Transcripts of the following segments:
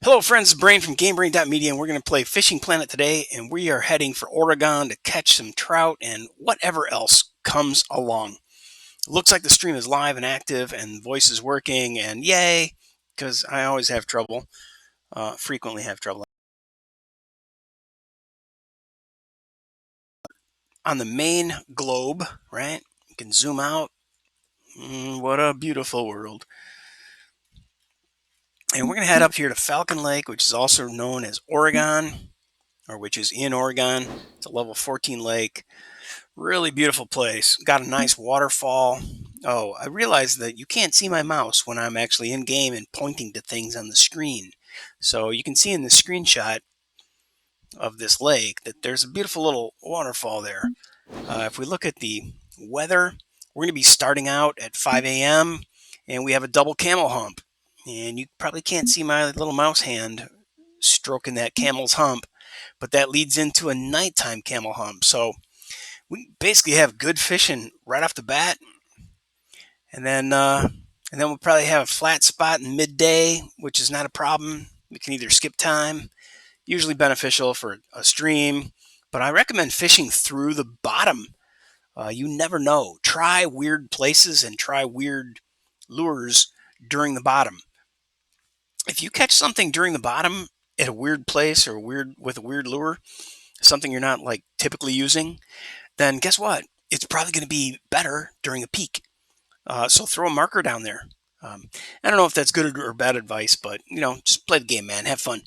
Hello, friends. It's Brain from GameBrain.media, and we're going to play Fishing Planet today. And we are heading for Oregon to catch some trout and whatever else comes along. It looks like the stream is live and active, and the voice is working. And yay, because I always have trouble, frequently have trouble on the main globe. Right? You can zoom out. What a beautiful world! And we're going to head up here to Falcon Lake, which is also known as Oregon, or which is in Oregon. It's a level 14 lake. Really beautiful place. Got a nice waterfall. Oh, I realized that you can't see my mouse when I'm actually in game and pointing to things on the screen. So you can see in the screenshot of this lake that there's a beautiful little waterfall there. If we look at the weather, we're going to be starting out at 5 a.m. and we have a double camel hump. And you probably can't see my little mouse hand stroking that camel's hump, but that leads into a nighttime camel hump. So we basically have good fishing right off the bat, and then we'll probably have a flat spot in midday, which is not a problem. We can either skip time, usually beneficial for a stream, but I recommend fishing through the bottom. You never know. Try weird places and try weird lures during the bottom. If you catch something during the bottom at a weird place or weird with a weird lure, something you're not like typically using, then guess what? It's probably going to be better during a peak. So throw a marker down there. I don't know if that's good or bad advice, but just play the game, man. Have fun.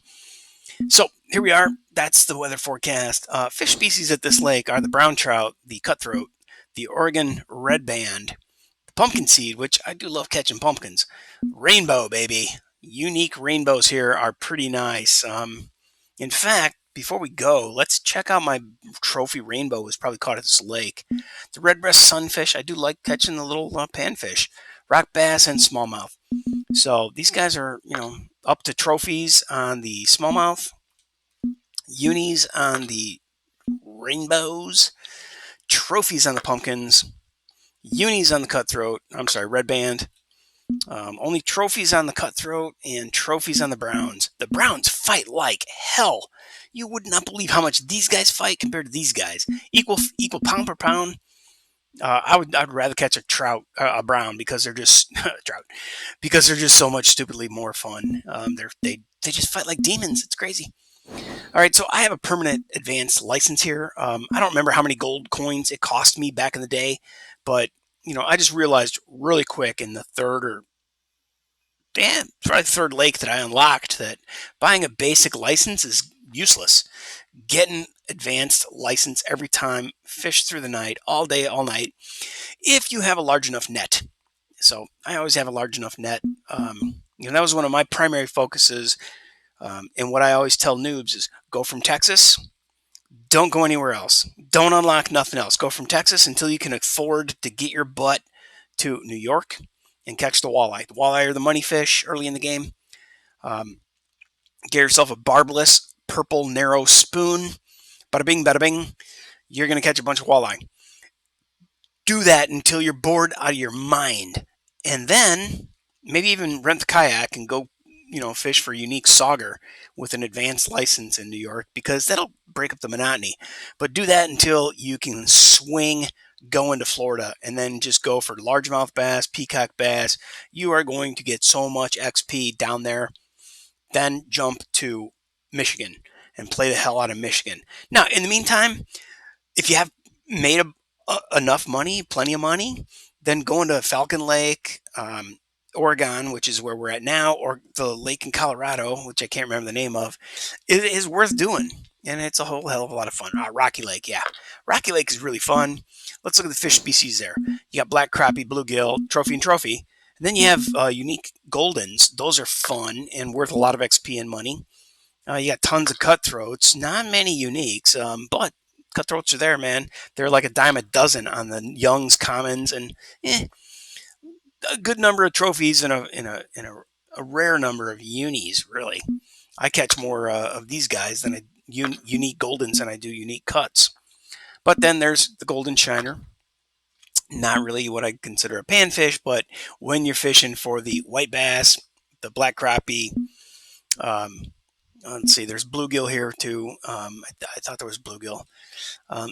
So here we are. That's the weather forecast. Fish species at this lake are the brown trout, the cutthroat, the Oregon red band, the pumpkin seed, which I do love catching pumpkins. Rainbow, baby. Unique rainbows here are pretty nice. In fact, before we go, let's check out my trophy rainbow was probably caught at this lake. The red breast sunfish, I do like catching the little panfish, rock bass, and smallmouth. So these guys are, up to trophies on the smallmouth, unis on the rainbows, trophies on the pumpkins, unis on the cutthroat. I'm sorry, red band. Only trophies on the cutthroat and trophies on the browns. The browns fight like hell. You would not believe how much these guys fight compared to these guys. Equal pound per pound. I'd rather catch a trout, a brown, because they're just trout, because they're just so much stupidly more fun. They just fight like demons. It's crazy. All right, so I have a permanent advanced license here. I don't remember how many gold coins it cost me back in the day, but I just realized really quick in the third or probably the third lake that I unlocked that buying a basic license is useless. Get an advanced license every time, fish through the night, all day, all night, if you have a large enough net. So I always have a large enough net. That was one of my primary focuses. And what I always tell noobs is go from Texas, don't go anywhere else. Don't unlock nothing else. Go from Texas until you can afford to get your butt to New York and catch the walleye. The walleye are the money fish early in the game. Get yourself a barbless purple narrow spoon. Bada bing, bada bing. You're going to catch a bunch of walleye. Do that until you're bored out of your mind. And then maybe even rent the kayak and go, fish for unique sauger with an advanced license in New York, because that'll break up the monotony. But do that until you can swing, go into Florida, and then just go for largemouth bass, peacock bass. You are going to get so much XP down there. Then jump to Michigan and play the hell out of Michigan. Now, in the meantime, if you have made enough money, plenty of money, then go into Falcon Lake, Oregon, which is where we're at now, or the lake in Colorado, which I can't remember the name of. It is worth doing, and it's a whole hell of a lot of fun. Rocky Lake, yeah. Rocky Lake is really fun. Let's look at the fish species there. You got black crappie, bluegill, trophy, and trophy. And then you have unique goldens. Those are fun and worth a lot of XP and money. You got tons of cutthroats, not many uniques, but cutthroats are there, man. They're like a dime a dozen on the Young's Commons, and a good number of trophies and a rare number of unis. Really, I catch more of these guys than unique goldens than I do unique cuts. But then there's the golden shiner. Not really what I consider a panfish, but when you're fishing for the white bass, the black crappie, Um, let's see, there's bluegill here too. I thought there was bluegill.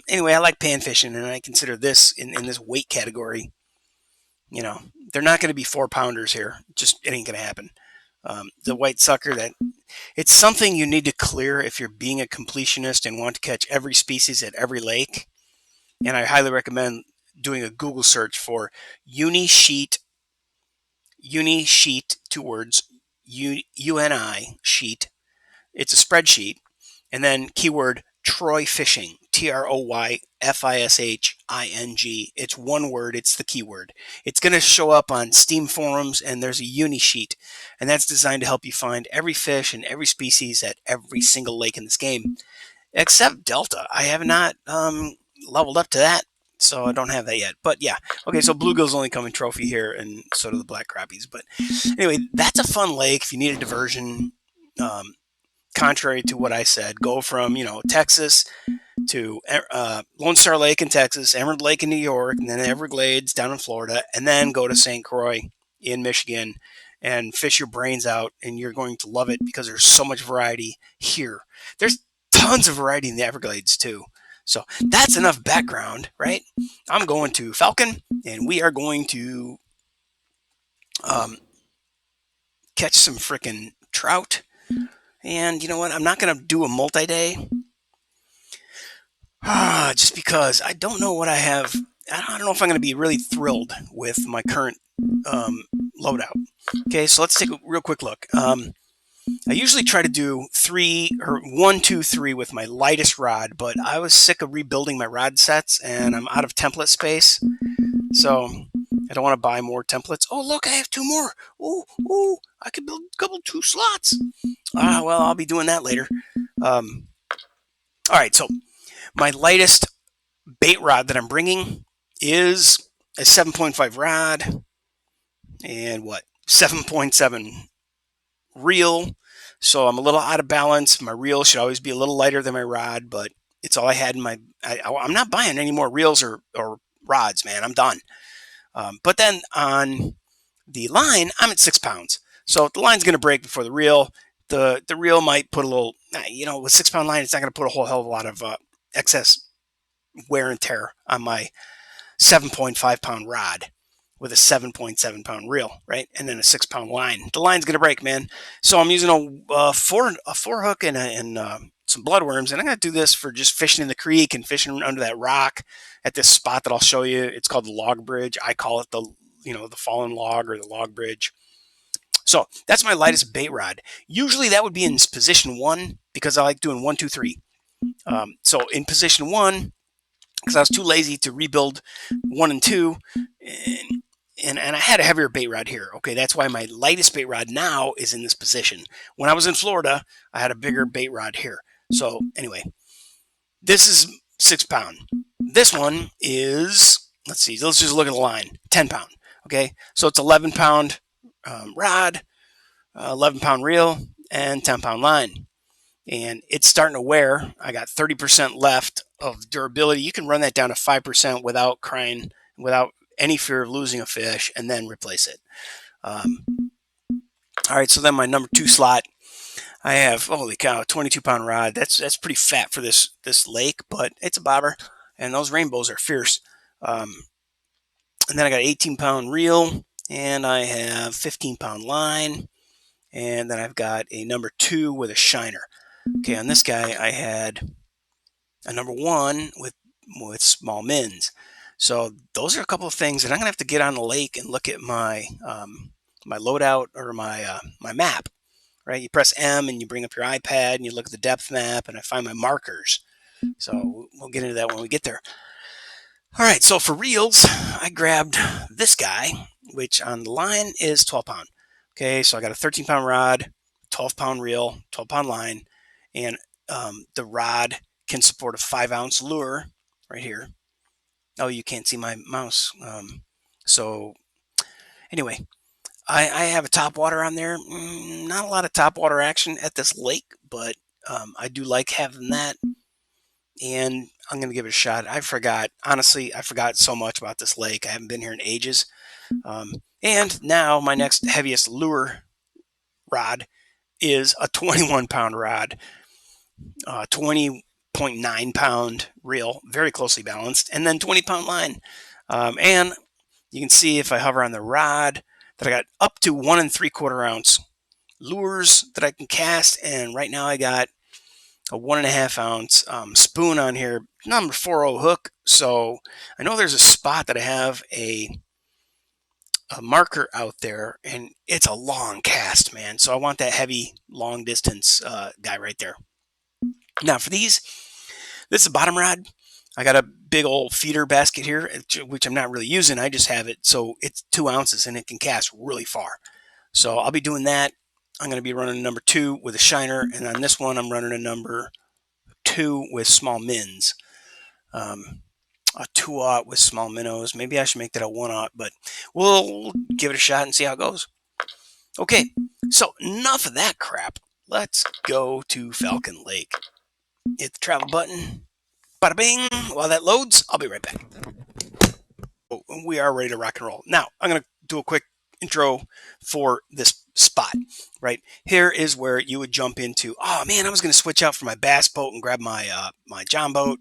Anyway, I like pan fishing, and I consider this in this weight category. You know, they're not going to be 4 pounders here. Just it ain't going to happen. The white sucker, that it's something you need to clear if you're being a completionist and want to catch every species at every lake. And I highly recommend doing a Google search for uni sheet, 2 words, UNI sheet. It's a spreadsheet, and then keyword Troy fishing, TroyFishing. It's one word, it's the keyword. It's going to show up on Steam forums, and there's a uni sheet, and that's designed to help you find every fish and every species at every single lake in this game, except Delta. I have not leveled up to that, so I don't have that yet. But yeah, okay, so bluegill's only come in trophy here, and so do the black crappies. But anyway, that's a fun lake if you need a diversion. Contrary to what I said, go from Texas to Lone Star Lake in Texas, Emerald Lake in New York, and then Everglades down in Florida, and then go to St. Croix in Michigan and fish your brains out, and you're going to love it because there's so much variety here. There's tons of variety in the Everglades too. So that's enough background, right? I'm going to Falcon, and we are going to catch some freaking trout. And you know what? I'm not going to do a multi-day just because I don't know what I have. I don't know if I'm going to be really thrilled with my current loadout. Okay, so let's take a real quick look. I usually try to do 1, 2, 3 with my lightest rod, but I was sick of rebuilding my rod sets, and I'm out of template space, so I don't want to buy more templates. Oh, look, I have 2 more. Ooh, I could build a couple 2 slots. Well, I'll be doing that later. All right, so my lightest bait rod that I'm bringing is a 7.5 rod and 7.7 reel. So I'm a little out of balance. My reel should always be a little lighter than my rod, but it's all I had in my. I'm not buying any more reels or rods, man. I'm done. But then on the line, I'm at 6 pounds. So the line's going to break before the reel. The reel might put a little, with 6 pound line, it's not going to put a whole hell of a lot of excess wear and tear on my 7.5 pound rod with a 7.7 pound reel, right? And then a 6 pound line. The line's going to break, man. So I'm using a four hook and some bloodworms, and I'm going to do this for just fishing in the creek and fishing under that rock at this spot that I'll show you. It's called the log bridge. I call it the fallen log or the log bridge. So that's my lightest bait rod. Usually that would be in position 1 because I like doing 1, 2, 3. So in position 1, because I was too lazy to rebuild 1 and 2, and I had a heavier bait rod here. Okay, that's why my lightest bait rod now is in this position. When I was in Florida, I had a bigger bait rod here. So anyway, this is 6 pound. This one is, let's just look at the line, 10 pound. Okay, so it's 11 pound rod, 11 pound reel, and 10 pound line. And it's starting to wear. I got 30% left of durability. You can run that down to 5% without crying, without any fear of losing a fish, and then replace it. All right, so then my number 2 slot, I have, holy cow, 22 pound rod. That's pretty fat for this lake, but it's a bobber, and those rainbows are fierce. And then I got 18 pound reel, and I have 15 pound line, and then I've got a number 2 with a shiner. Okay, on this guy, I had a number 1 with small mins. So those are a couple of things that I'm gonna have to get on the lake and look at my my loadout or my my map. Right, you press M and you bring up your iPad and you look at the depth map, and I find my markers. So we'll get into that when we get there. All right, so for reels, I grabbed this guy, which on the line is 12 pound. Okay, so I got a 13 pound rod, 12 pound reel, 12 pound line, and the rod can support a 5-ounce lure right here. Oh, you can't see my mouse. So anyway, I have a top water on there. Not a lot of top water action at this lake, but I do like having that. And I'm going to give it a shot. Honestly, I forgot so much about this lake. I haven't been here in ages. And now my next heaviest lure rod is a 21-pound rod, 20.9-pound reel, very closely balanced, and then 20-pound line. And you can see if I hover on the rod that I got up to 1 3/4 ounce lures that I can cast. And right now I got a 1.5 ounce spoon on here, number 40 hook. So I know there's a spot that I have a marker out there, and it's a long cast, man. So I want that heavy, long distance guy right there. Now for these, this is a bottom rod. I got a big old feeder basket here, which I'm not really using. I just have it so it's 2 ounces and it can cast really far. So I'll be doing that. I'm going to be running a number 2 with a shiner, and on this one I'm running a number 2 with small mins. A 2/0 with small minnows. Maybe I should make that a 1/0, but we'll give it a shot and see how it goes. Okay, so enough of that crap. Let's go to Falcon Lake. Hit the travel button. Bada bing. While that loads, I'll be right back. We are ready to rock and roll. Now, I'm going to do a quick intro for this spot. Right here is where you would jump into. Oh man, I was going to switch out for my bass boat and grab my my John boat,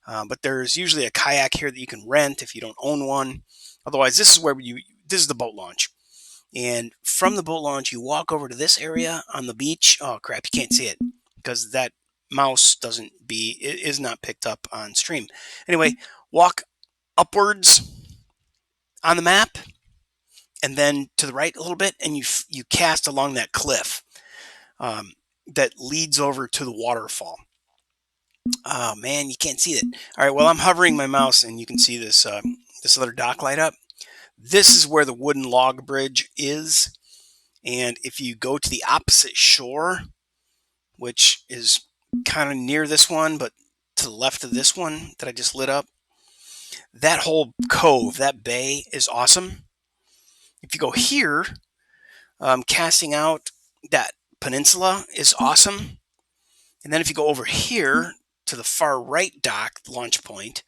but there's usually a kayak here that you can rent if you don't own one. Otherwise, this is where this is the boat launch, and from the boat launch you walk over to this area on the beach. Oh crap, you can't see it because that mouse is not picked up on stream. Anyway, walk upwards on the map, and then to the right a little bit, and you cast along that cliff that leads over to the waterfall. Oh man, you can't see it. All right, well I'm hovering my mouse, and you can see this this other dock light up. This is where the wooden log bridge is, and if you go to the opposite shore, which is kind of near this one, but to the left of this one that I just lit up, that whole cove, that bay is awesome. If you go here, casting out that peninsula is awesome. And then if you go over here to the far right dock, launch point,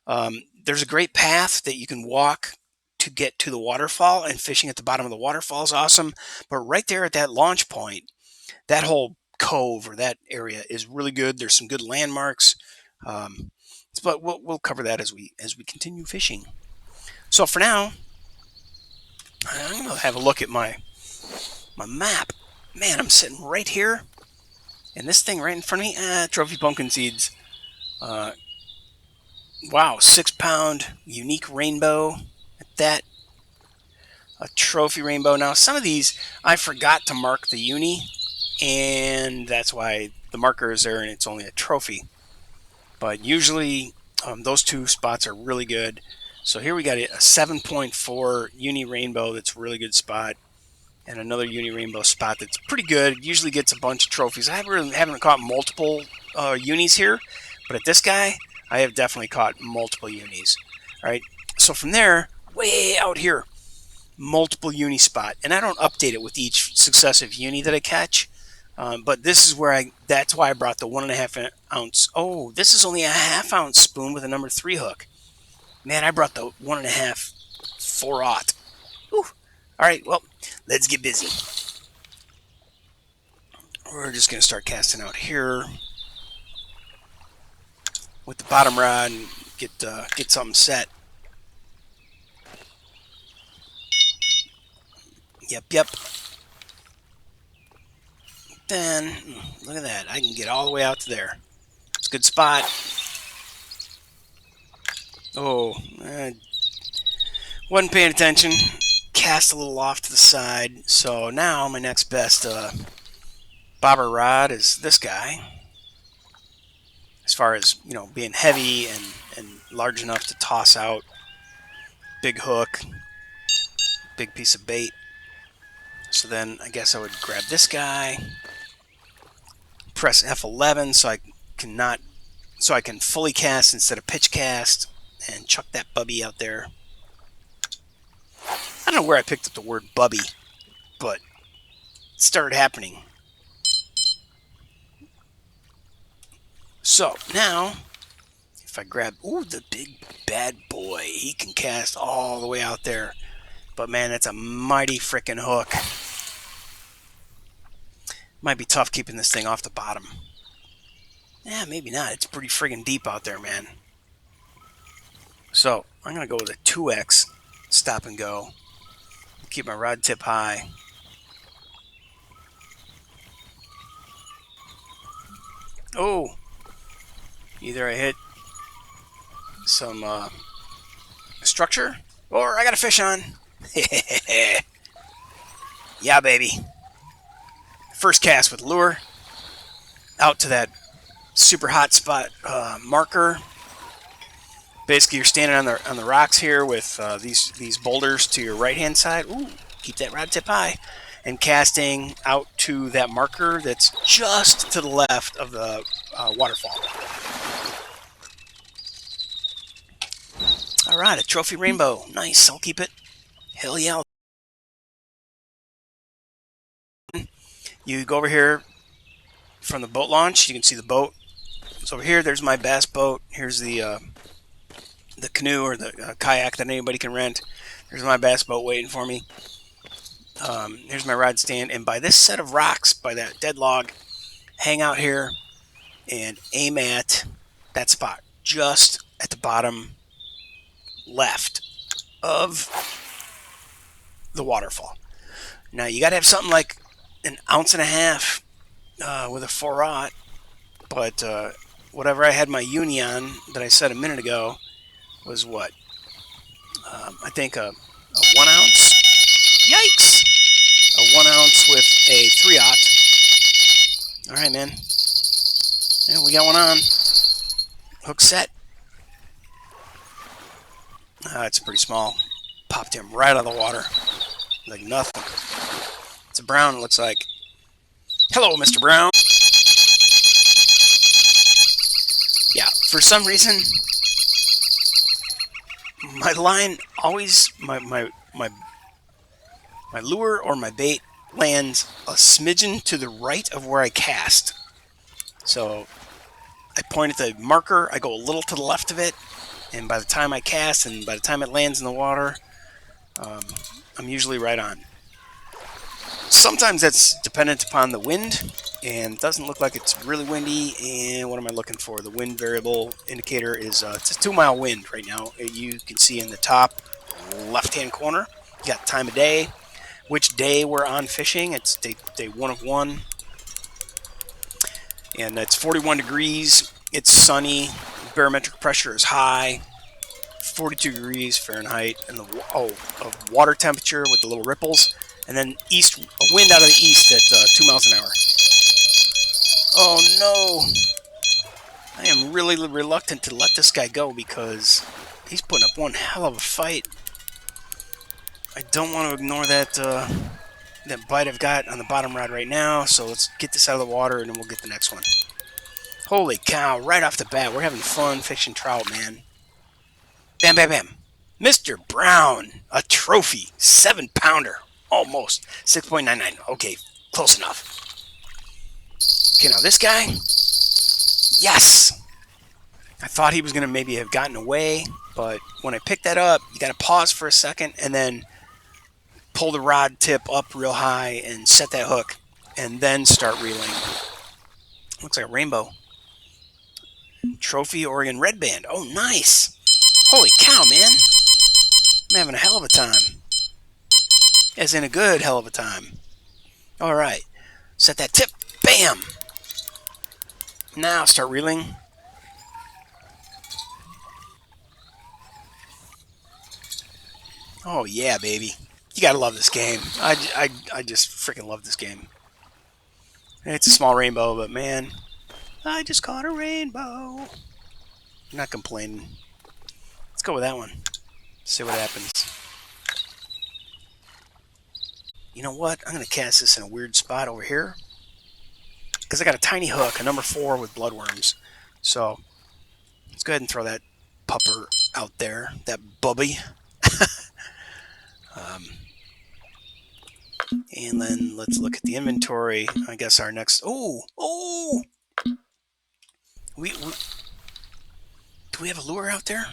there's a great path that you can walk to get to the waterfall, and fishing at the bottom of the waterfall is awesome. But right there at that launch point, that whole cove or that area is really good. There's some good landmarks, but we'll cover that as we continue fishing. So for now, I'm gonna have a look at my map. Man, I'm sitting right here, and this thing right in front of me, trophy pumpkin seeds. Wow, 6-pound unique rainbow at that. A trophy rainbow. Now some of these I forgot to mark the uni, and that's why the marker is there and it's only a trophy. But usually those two spots are really good. So here we got a 7.4 uni rainbow that's a really good spot, and another uni rainbow spot that's pretty good. It usually gets a bunch of trophies. I haven't caught multiple unis here, but at this guy, I have definitely caught multiple unis. All right, so from there, way out here, multiple uni spot, and I don't update it with each successive uni that I catch. But this is where that's why I brought the 1.5 ounce. Oh, this is only a 1/2 ounce spoon with a number 3 hook. Man, I brought the 1.5 4/0. All right, well, let's get busy. We're just gonna start casting out here with the bottom rod and get something set. Yep. Then look at that. I can get all the way out to there. It's a good spot. Oh, wasn't paying attention. Cast a little off to the side. So now my next best bobber rod is this guy. As far as, you know, being heavy and large enough to toss out. Big hook. Big piece of bait. So then I guess I would grab this guy. Press F11 so I can fully cast instead of pitch cast, and chuck that bubby out there. I don't know where I picked up the word bubby, but it started happening. So now, if I grab, the big bad boy, he can cast all the way out there. But man, that's a mighty frickin' hook. Might be tough keeping this thing off the bottom. Yeah, maybe not. It's pretty friggin' deep out there, man. So I'm going to go with a 2X stop and go. Keep my rod tip high. Oh! Either I hit some structure or I got a fish on. Yeah, baby. First cast with lure. Out to that super hot spot marker. Basically, you're standing on the rocks here with these boulders to your right hand side. Ooh, keep that rod tip high, and casting out to that marker that's just to the left of the waterfall. All right, a trophy rainbow. Nice. I'll keep it. Hell yeah. You go over here from the boat launch. You can see the boat. So over here, there's my bass boat. Here's the canoe or the kayak that anybody can rent. There's my bass boat waiting for me. Here's my rod stand. And by this set of rocks, by that dead log, hang out here and aim at that spot just at the bottom left of the waterfall. Now, you got to have something like an ounce and a half with a 4/0, but whatever I had my uni on that I said a minute ago was what? I think a 1 ounce. Yikes! A 1 ounce with a 3/0. All right, man. Yeah, we got one on. Hook set. It's pretty small. Popped him right out of the water. Like nothing. It's a brown, it looks like. Hello, Mr. Brown. Yeah, for some reason, my line always, my lure or my bait lands a smidgen to the right of where I cast. So I point at the marker, I go a little to the left of it, and by the time I cast and by the time it lands in the water, I'm usually right on. Sometimes that's dependent upon the wind, and it doesn't look like it's really windy. And what am I looking for? The wind variable indicator is it's a 2-mile wind right now. You can see in the top left-hand corner. You got time of day, which day we're on fishing. It's day 1 of 1, and it's 41 degrees. It's sunny. Barometric pressure is high. 42 degrees Fahrenheit, and the water temperature with the little ripples, and then a wind out of the east at 2 miles an hour. Oh no! I am really reluctant to let this guy go because he's putting up one hell of a fight. I don't want to ignore that bite I've got on the bottom rod right now, so let's get this out of the water and then we'll get the next one. Holy cow, right off the bat, we're having fun fishing trout, man. Bam, bam, bam. Mr. Brown, a trophy, 7-pounder, almost, 6.99. Okay, close enough. Okay, now this guy, yes. I thought he was going to maybe have gotten away, but when I picked that up, you got to pause for a second and then pull the rod tip up real high and set that hook, and then start reeling. Looks like a rainbow. Trophy Oregon red band. Oh, nice. Holy cow, man. I'm having a hell of a time. As in a good hell of a time. All right. Set that tip. Bam. Now start reeling. Oh, yeah, baby. You got to love this game. I just freaking love this game. It's a small rainbow, but man, I just caught a rainbow. I'm not complaining. Let's go with that one. See what happens. You know what? I'm going to cast this in a weird spot over here. Because I got a tiny hook, a number 4 with bloodworms. So, let's go ahead and throw that pupper out there. That bubby. And then let's look at the inventory. I guess our next... Oh! Do we have a lure out there?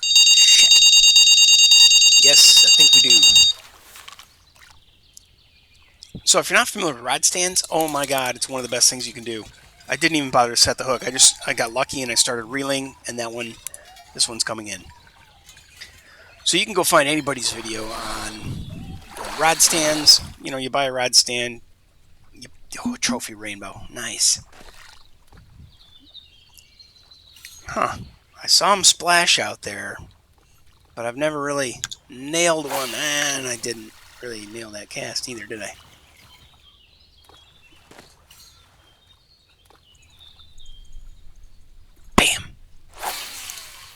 Shit. Yes, I think we do. So if you're not familiar with rod stands, oh my god, it's one of the best things you can do. I didn't even bother to set the hook. I got lucky and I started reeling, and this one's coming in. So you can go find anybody's video on rod stands. You know, you buy a rod stand. Oh, trophy rainbow, nice. Huh? I saw them splash out there, but I've never really nailed one, and I didn't really nail that cast either, did I? Bam!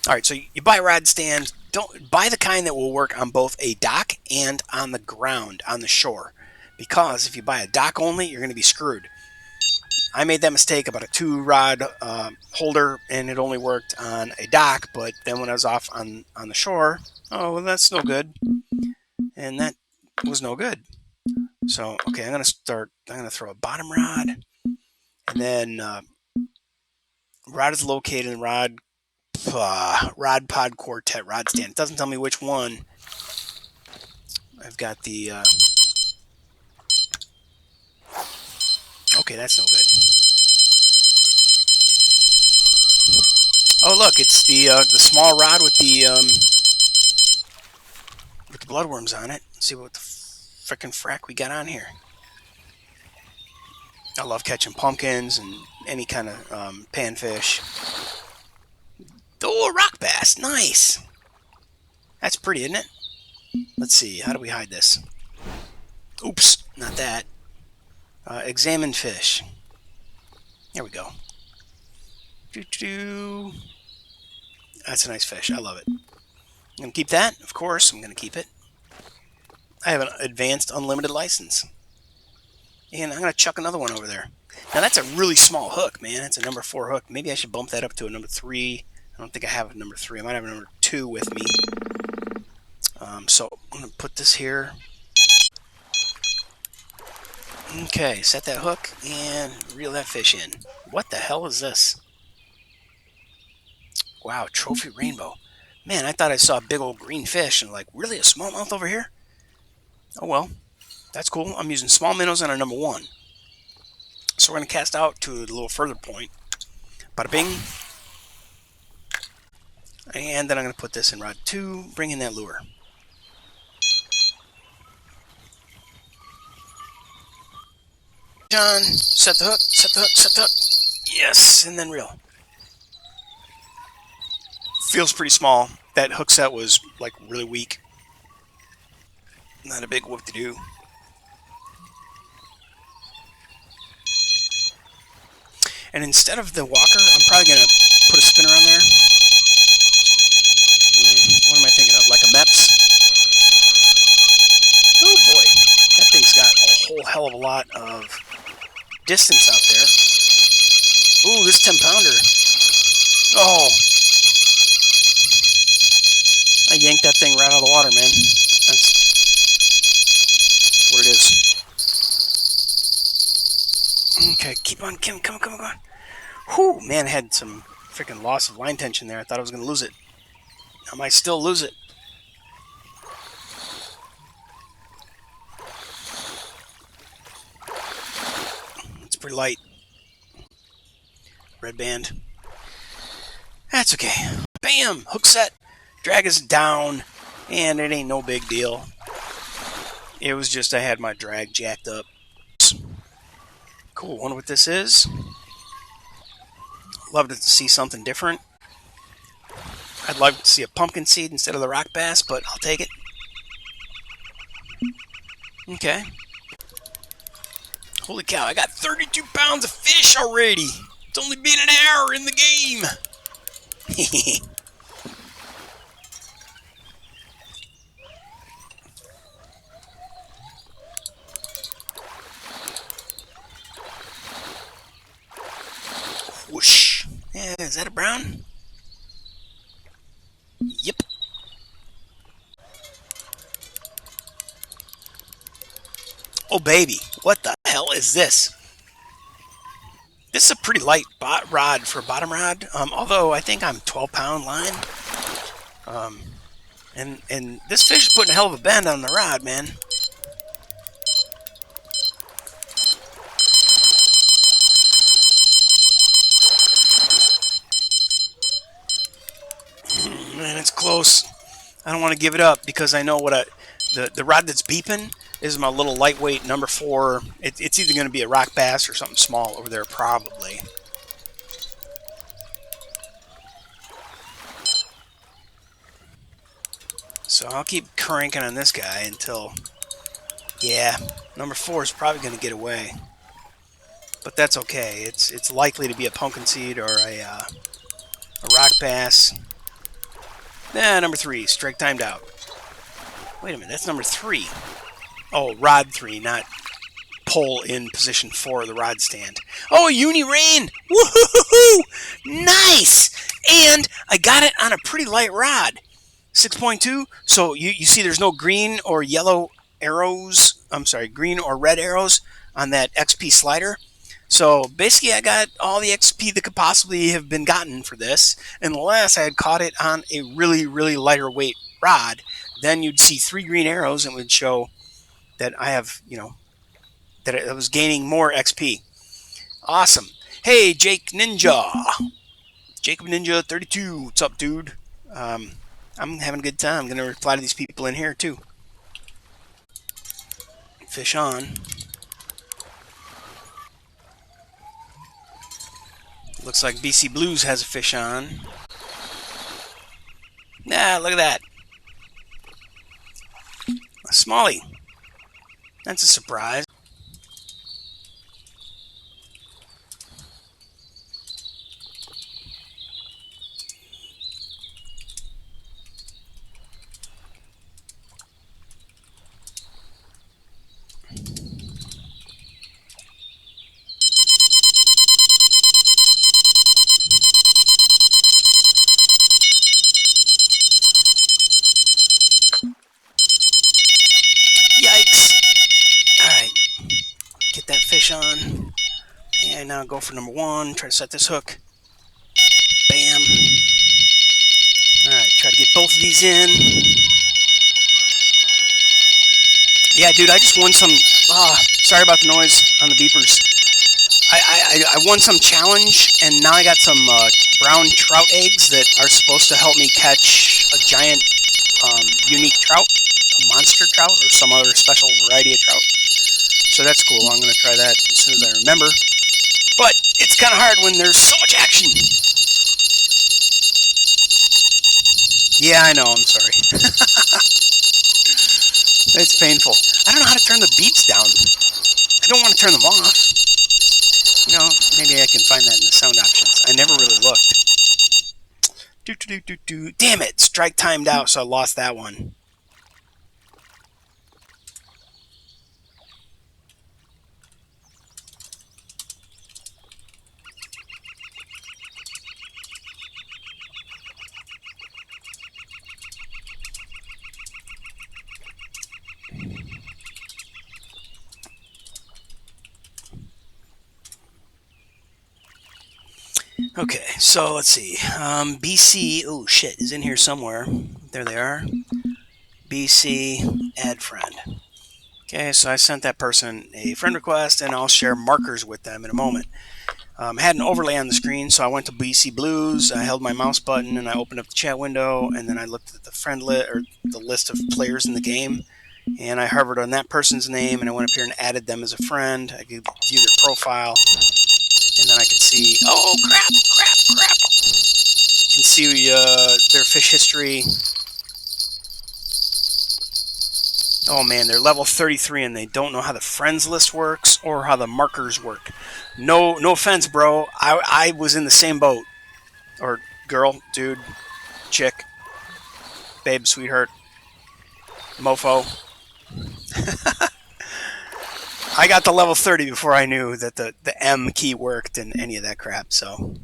Alright, so you buy a rod stand. Don't buy the kind that will work on both a dock and on the ground, on the shore. Because if you buy a dock only, you're going to be screwed. I made that mistake about a 2-rod holder, and it only worked on a dock, but then when I was off on the shore, oh, well, that's no good. And that was no good. So, okay, I'm going to throw a bottom rod, and then rod is located in Rod Pod Quartet rod stand. It doesn't tell me which one. I've got the... okay, that's no good. Oh, look, it's the small rod with the bloodworms on it. Let's see what the frickin' frack we got on here. I love catching pumpkins and any kind of panfish. Oh, a rock bass. Nice. That's pretty, isn't it? Let's see. How do we hide this? Oops, not that. Examine fish. There we go. Doo-doo. That's a nice fish. I love it. I'm going to keep that. Of course, I'm going to keep it. I have an advanced unlimited license. And I'm going to chuck another one over there. Now, that's a really small hook, man. It's a number 4 hook. Maybe I should bump that up to a number 3. I don't think I have a number 3. I might have a number 2 with me. So I'm going to put this here. Okay, set that hook and reel that fish in. What the hell is this? Wow, trophy rainbow. Man, I thought I saw a big old green fish, and like, really, a smallmouth over here? Oh well, that's cool. I'm using small minnows on a number 1. So we're going to cast out to a little further point. Bada bing. And then I'm going to put this in rod 2, bring in that lure. John, set the hook, set the hook, set the hook. Yes, and then reel. Feels pretty small. That hook set was like really weak. Not a big whoop to do. And instead of the walker, I'm probably going to put a spinner on there. What am I thinking of? Like a Meps? Oh boy, that thing's got a whole hell of a lot of distance out there. Ooh, this 10-pounder. Oh. I yanked that thing right out of the water, man. That's what it is. Okay, keep on, Kim. Come on. Whew, man, I had some freaking loss of line tension there. I thought I was going to lose it. I might still lose it. It's pretty light. Red band. That's okay. Bam! Hook set. Drag is down. And it ain't no big deal. It was just I had my drag jacked up. Cool. Wonder what this is. Love to see something different. I'd love to see a pumpkin seed instead of the rock bass, but I'll take it. Okay. Holy cow, I got 32 pounds of fish already. It's only been an hour in the game. Whoosh. Yeah, is that a brown? Yep. Oh, baby. What the hell is this? This is a pretty light rod for a bottom rod, although I think I'm 12-pound line. And this fish is putting a hell of a bend on the rod, man. man, it's close. I don't want to give it up because I know the rod that's beeping is my little lightweight number 4. It's either going to be a rock bass or something small over there, probably. So I'll keep cranking on this guy until, yeah, number 4 is probably going to get away. But that's okay. It's likely to be a pumpkin seed or a rock bass. Number 3, strike timed out. Wait a minute, that's number 3. Oh, rod 3, not pole in position 4 of the rod stand. Oh, uni rain! Woohoo! Nice! And I got it on a pretty light rod. 6.2. So you see there's no green or yellow arrows. I'm sorry, green or red arrows on that XP slider. So basically I got all the XP that could possibly have been gotten for this. Unless I had caught it on a really, really lighter weight rod. Then you'd see 3 green arrows and it would show that I have, that I was gaining more XP. Awesome. Hey, Jake Ninja. Jacob Ninja 32. What's up, dude? I'm having a good time. I'm going to reply to these people in here, too. Fish on. Looks like BC Blues has a fish on. Look at that. A smallie. That's a surprise. Yikes. Alright. Get that fish on. And now go for number 1. Try to set this hook. Bam. Alright, try to get both of these in. Yeah, dude, I just won some... sorry about the noise on the beepers. I won some challenge, and now I got some brown trout eggs that are supposed to help me catch a giant unique trout, a monster trout, or some other special variety of trout. So that's cool. I'm going to try that as soon as I remember. But it's kind of hard when there's so much action. Yeah, I know. I'm sorry. It's painful. I don't know how to turn the beeps down. I don't want to turn them off. Maybe I can find that in the sound options. I never really looked. Damn it! Strike timed out, so I lost that one. Okay, so let's see. BC, oh shit, is in here somewhere. There they are. BC, add friend. Okay, so I sent that person a friend request, and I'll share markers with them in a moment. I had an overlay on the screen, so I went to BC Blues. I held my mouse button, and I opened up the chat window, and then I looked at the friend list or the list of players in the game, and I hovered on that person's name, and I went up here and added them as a friend. I could view their profile, and then I could see, oh crap. You can see their fish history. Oh man, they're level 33 and they don't know how the friends list works or how the markers work. No offense, bro. I was in the same boat. Or girl, dude, chick, babe, sweetheart, mofo. I got to level 30 before I knew that the M key worked and any of that crap, so.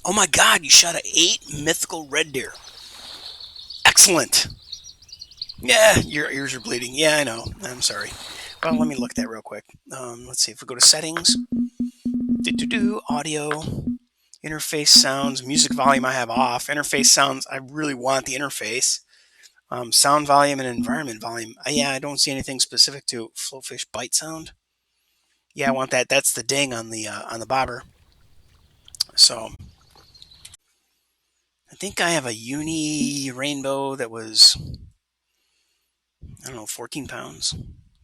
Oh my god, you shot an 8 mythical red deer. Excellent. Yeah, your ears are bleeding. Yeah, I know. I'm sorry. Well, let me look at that real quick. Let's see if we go to settings. Audio. Interface sounds. Music volume I have off. Interface sounds, I really want the interface. Sound volume and environment volume. Yeah, I don't see anything specific to Flowfish bite sound. Yeah, I want that. That's the ding on the bobber. So I think I have a uni rainbow that was, I don't know, 14 pounds.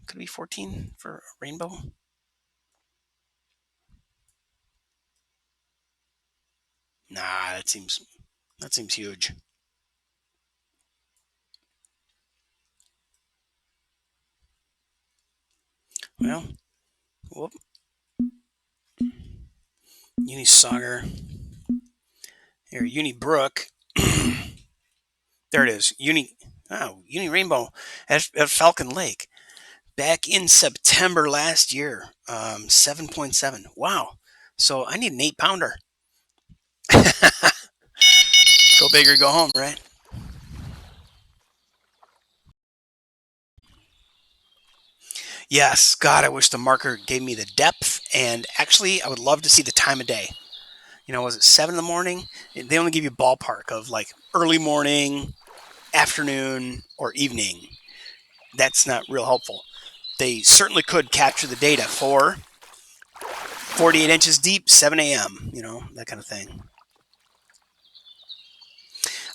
Could it be 14 for a rainbow? Nah, that seems huge. Well, whoop, uni sauger. Here, uni brook. There it is. Uni rainbow at Falcon Lake back in September last year. 7.7. Wow. So I need an 8 pounder. Go big or go home, right? Yes. God, I wish the marker gave me the depth. And actually, I would love to see the time of day. Was it 7 in the morning? They only give you a ballpark of like early morning, afternoon, or evening. That's not real helpful. They certainly could capture the data for 48 inches deep, 7 a.m., that kind of thing.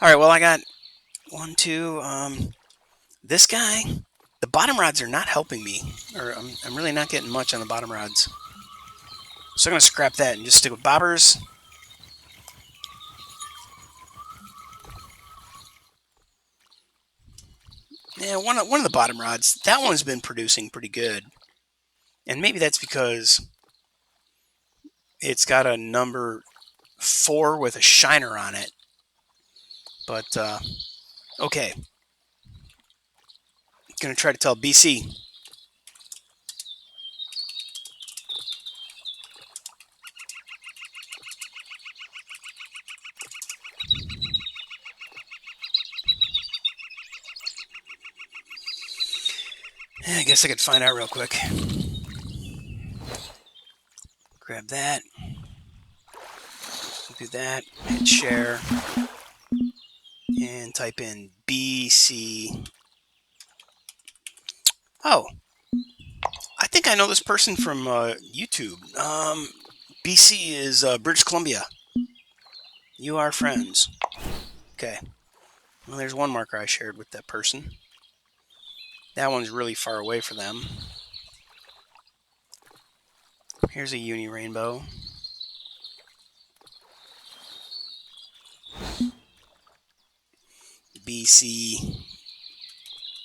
All right, well, I got one, two. This guy, the bottom rods are not helping me, or I'm really not getting much on the bottom rods. So I'm going to scrap that and just stick with bobbers. Yeah, one of the bottom rods, that one's been producing pretty good. And maybe that's because it's got a number 4 with a shiner on it. But, okay. Going to try to tell BC. I guess I could find out real quick. Grab that. Do that. Hit share. And type in BC. Oh, I think I know this person from YouTube. BC is British Columbia. You are friends. Okay. Well, there's one marker I shared with that person. That one's really far away for them. Here's a uni rainbow. BC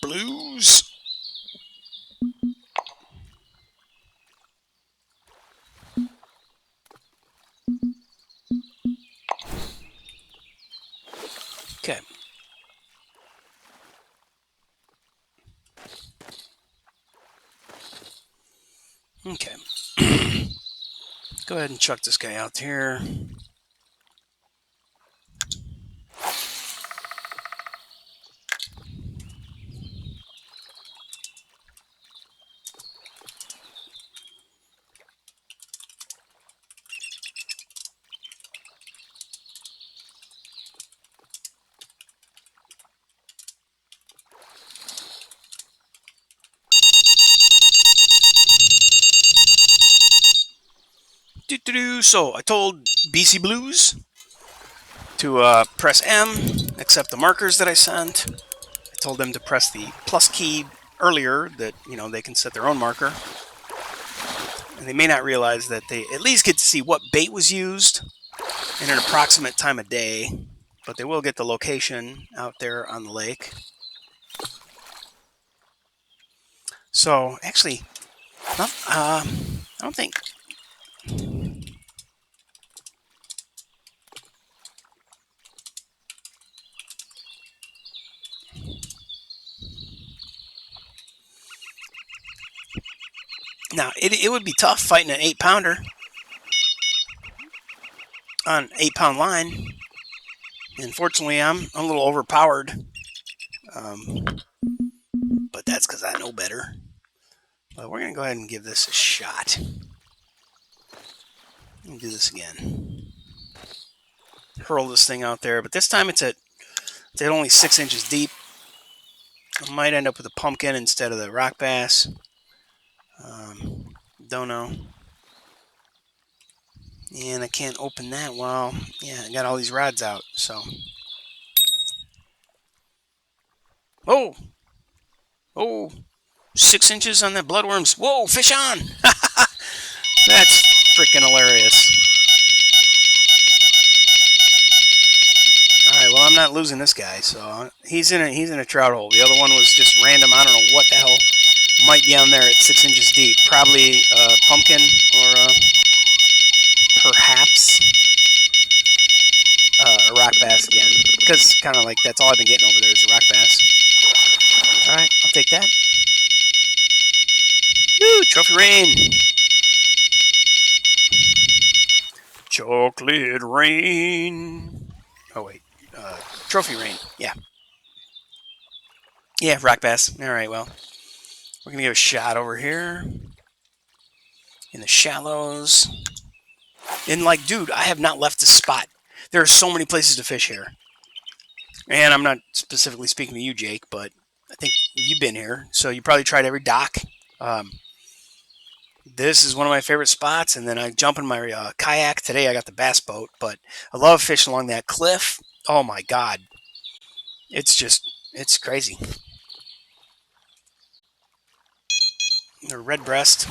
blues. Okay. Okay. Go ahead and chuck this guy out here. So I told BC Blues to press M, accept the markers that I sent. I told them to press the plus key earlier that, they can set their own marker. And they may not realize that they at least get to see what bait was used and an approximate time of day, but they will get the location out there on the lake. So actually, I don't think. Now it would be tough fighting an 8 pounder on 8 pound line. Unfortunately, I'm a little overpowered, um, but that's because I know better. But we're gonna go ahead and give this a shot. And do this again. Hurl this thing out there, but this time it's at only 6 inches deep. I might end up with a pumpkin instead of the rock bass. Don't know. And I can't open that while, yeah, I got all these rods out, so. Oh! Oh! 6 inches on that bloodworms. Whoa, fish on! That's freaking hilarious. All right, well, I'm not losing this guy, so he's in a trout hole. The other one was just random. I don't know what the hell might be on there at 6 inches deep. Probably pumpkin or perhaps a rock bass again, because kind of like that's all I've been getting over there is a rock bass. All right, I'll take that. Woo, trophy rain. Chocolate rain. Oh wait, trophy rain. Yeah. Yeah, rock bass. All right, well, we're going to give a shot over here in the shallows. And, like, dude, I have not left the spot. There are so many places to fish here. And I'm not specifically speaking to you, Jake, but I think you've been here. So you probably tried every dock. This is one of my favorite spots. And then I jump in my kayak. Today I got the bass boat, but I love fishing along that cliff. Oh, my God. It's crazy. The red breast,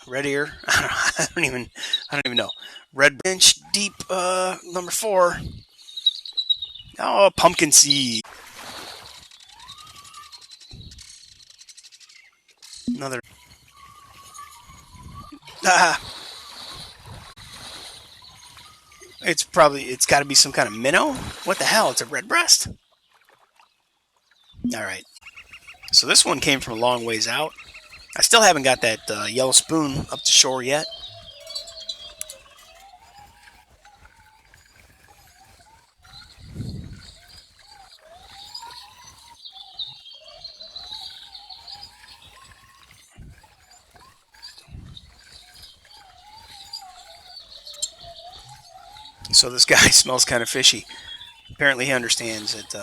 red ear. I don't even know. Red inch deep, number 4. Oh, pumpkin seed. Another. Ah, it's got to be some kind of minnow. What the hell? It's a red breast. All right. So this one came from a long ways out. I still haven't got that yellow spoon up to shore yet. So this guy smells kind of fishy. Apparently he understands that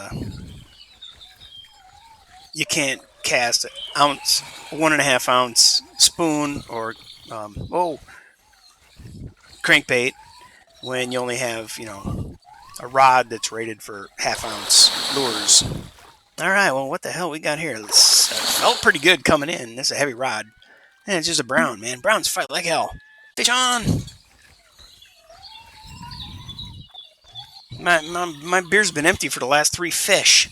you can't cast an ounce, 1.5 ounce spoon or crankbait when you only have, a rod that's rated for 1/2 ounce lures. All right, well, what the hell we got here? This felt pretty good coming in. This is a heavy rod. And it's just a brown, man. Browns fight like hell. Fish on! My beer's been empty for the last 3 fish.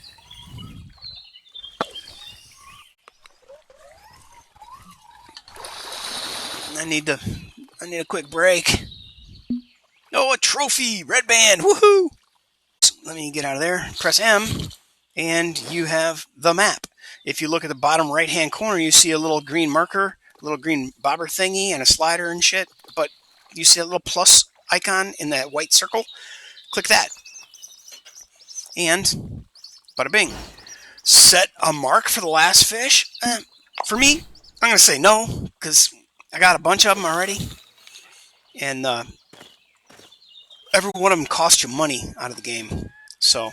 I need a quick break. Oh, a trophy! Red band! Woohoo! Let me get out of there. Press M, and you have the map. If you look at the bottom right-hand corner, you see a little green marker, a little green bobber thingy, and a slider and shit. But you see a little plus icon in that white circle? Click that. And bada bing. Set a mark for the last fish? For me, I'm going to say no, because I got a bunch of them already. And every one of them cost you money out of the game. So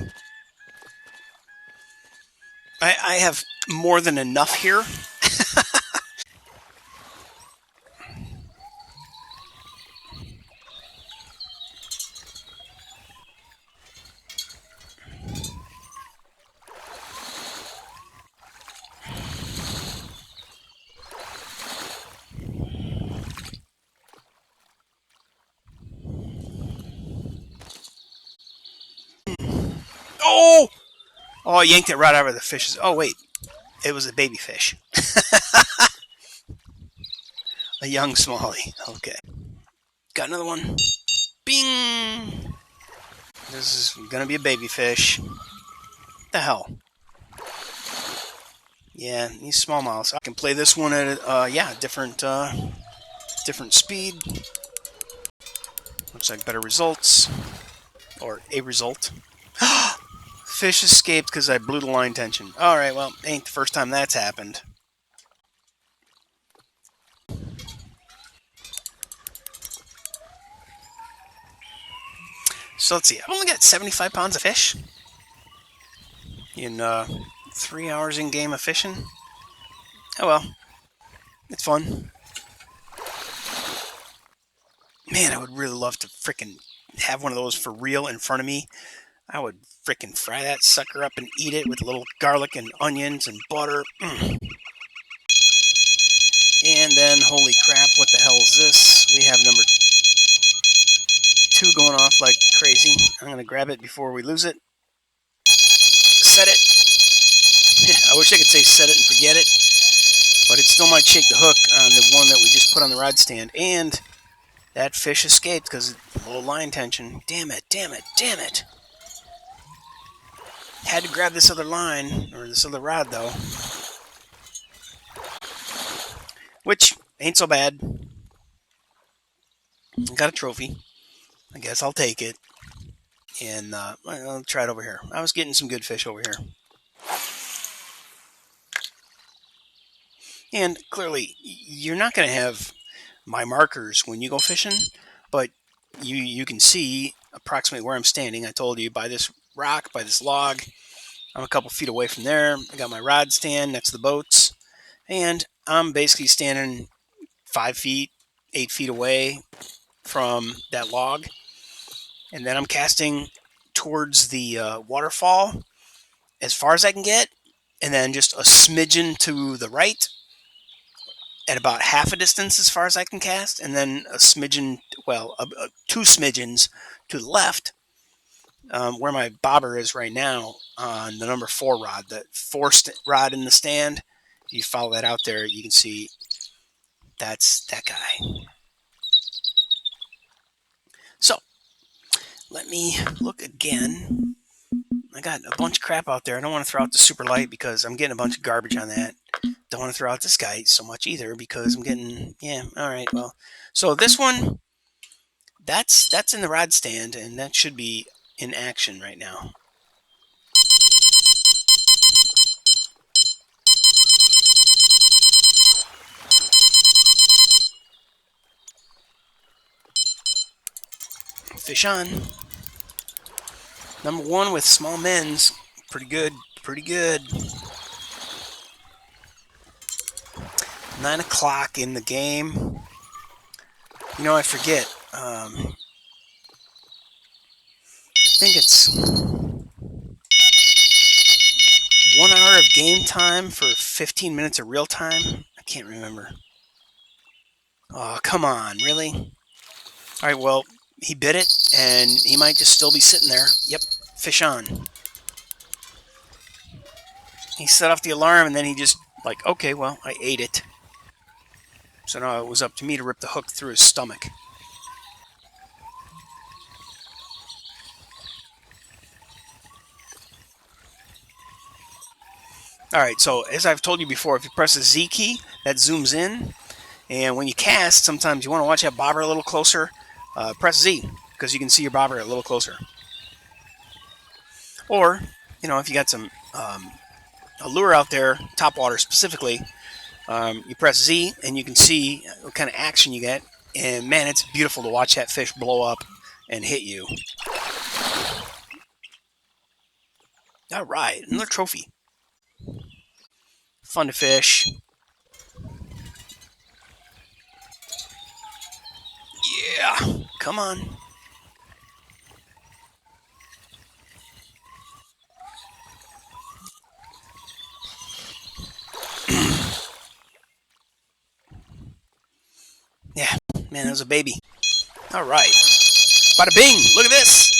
I have more than enough here. Oh! Oh, I yanked it right out of the fishes. Oh, wait. It was a baby fish. A young smallie. Okay. Got another one. Bing! This is going to be a baby fish. What the hell? Yeah, these smallmouths. I can play this one at, different speed. Looks like better results. Or a result. Fish escaped because I blew the line tension. Alright, well, ain't the first time that's happened. So let's see. I've only got 75 pounds of fish in 3 hours in game of fishing. Oh well, it's fun. Man, I would really love to frickin' have one of those for real in front of me. I would frickin' fry that sucker up and eat it with a little garlic and onions and butter. And then, holy crap, what the hell is this? We have number 2 going off like crazy. I'm going to grab it before we lose it. Set it. I wish I could say set it and forget it, but it still might shake the hook on the one that we just put on the rod stand. And that fish escaped because of low line tension. Damn it, damn it, damn it. Had to grab this other line, or this other rod, though. Which ain't so bad. Got a trophy. I guess I'll take it. And I'll try it over here. I was getting some good fish over here. And clearly, you're not going to have my markers when you go fishing, but you can see approximately where I'm standing. I told you, by this rock, by this log. I'm a couple feet away from there. I got my rod stand next to the boats, and I'm basically standing 5 feet, 8 feet away from that log. And then I'm casting towards the waterfall as far as I can get, and then just a smidgen to the right at about half a distance as far as I can cast, and then a smidgen, well, 2 smidgens to the left, where my bobber is right now on the number 4 rod, the 4 rod in the stand. If you follow that out there, you can see that's that guy. So let me look again. I got a bunch of crap out there. I don't want to throw out the super light because I'm getting a bunch of garbage on that. Don't want to throw out this guy so much either because I'm getting, yeah, all right, well. So this one, that's in the rod stand, and that should be in action right now. Fish on. Number 1 with small men's. Pretty good, pretty good. 9 o'clock in the game. You know, I forget. I think it's 1 hour of game time for 15 minutes of real time. I can't remember. Oh, come on, really? All right, well, he bit it, and he might just still be sitting there. Yep, fish on. He set off the alarm, and then he just, like, okay, well, I ate it. So now it was up to me to rip the hook through his stomach. All right, so as I've told you before, if you press the Z key, that zooms in. And when you cast, sometimes you want to watch that bobber a little closer. Press Z, because you can see your bobber a little closer. Or, you know, if you got some a lure out there, topwater specifically, you press Z and you can see what kind of action you get. And man, it's beautiful to watch that fish blow up and hit you. All right, another trophy. Fun to fish. Yeah, come on. Yeah, man, that was a baby. All right. Bada bing, look at this.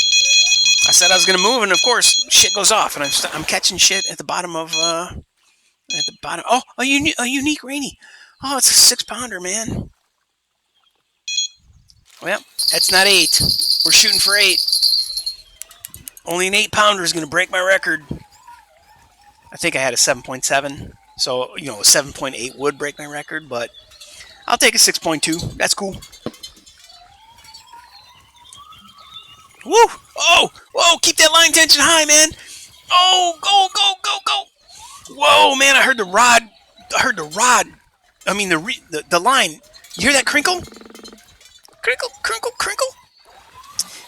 I said I was going to move, and of course, shit goes off, and I'm catching shit at the bottom of, at the bottom. Oh, a unique rainy. Oh, it's a 6-pounder, man. Well, that's not 8. We're shooting for 8. Only an 8-pounder is going to break my record. I think I had a 7.7, so, you know, a 7.8 would break my record, but I'll take a 6.2. That's cool. Woo! Oh! Whoa! Keep that line tension high, man! Oh! Go! Go! Go! Go! Whoa, man! I heard the rod. I heard the rod. I mean the line. You hear that crinkle? Crinkle! Crinkle! Crinkle!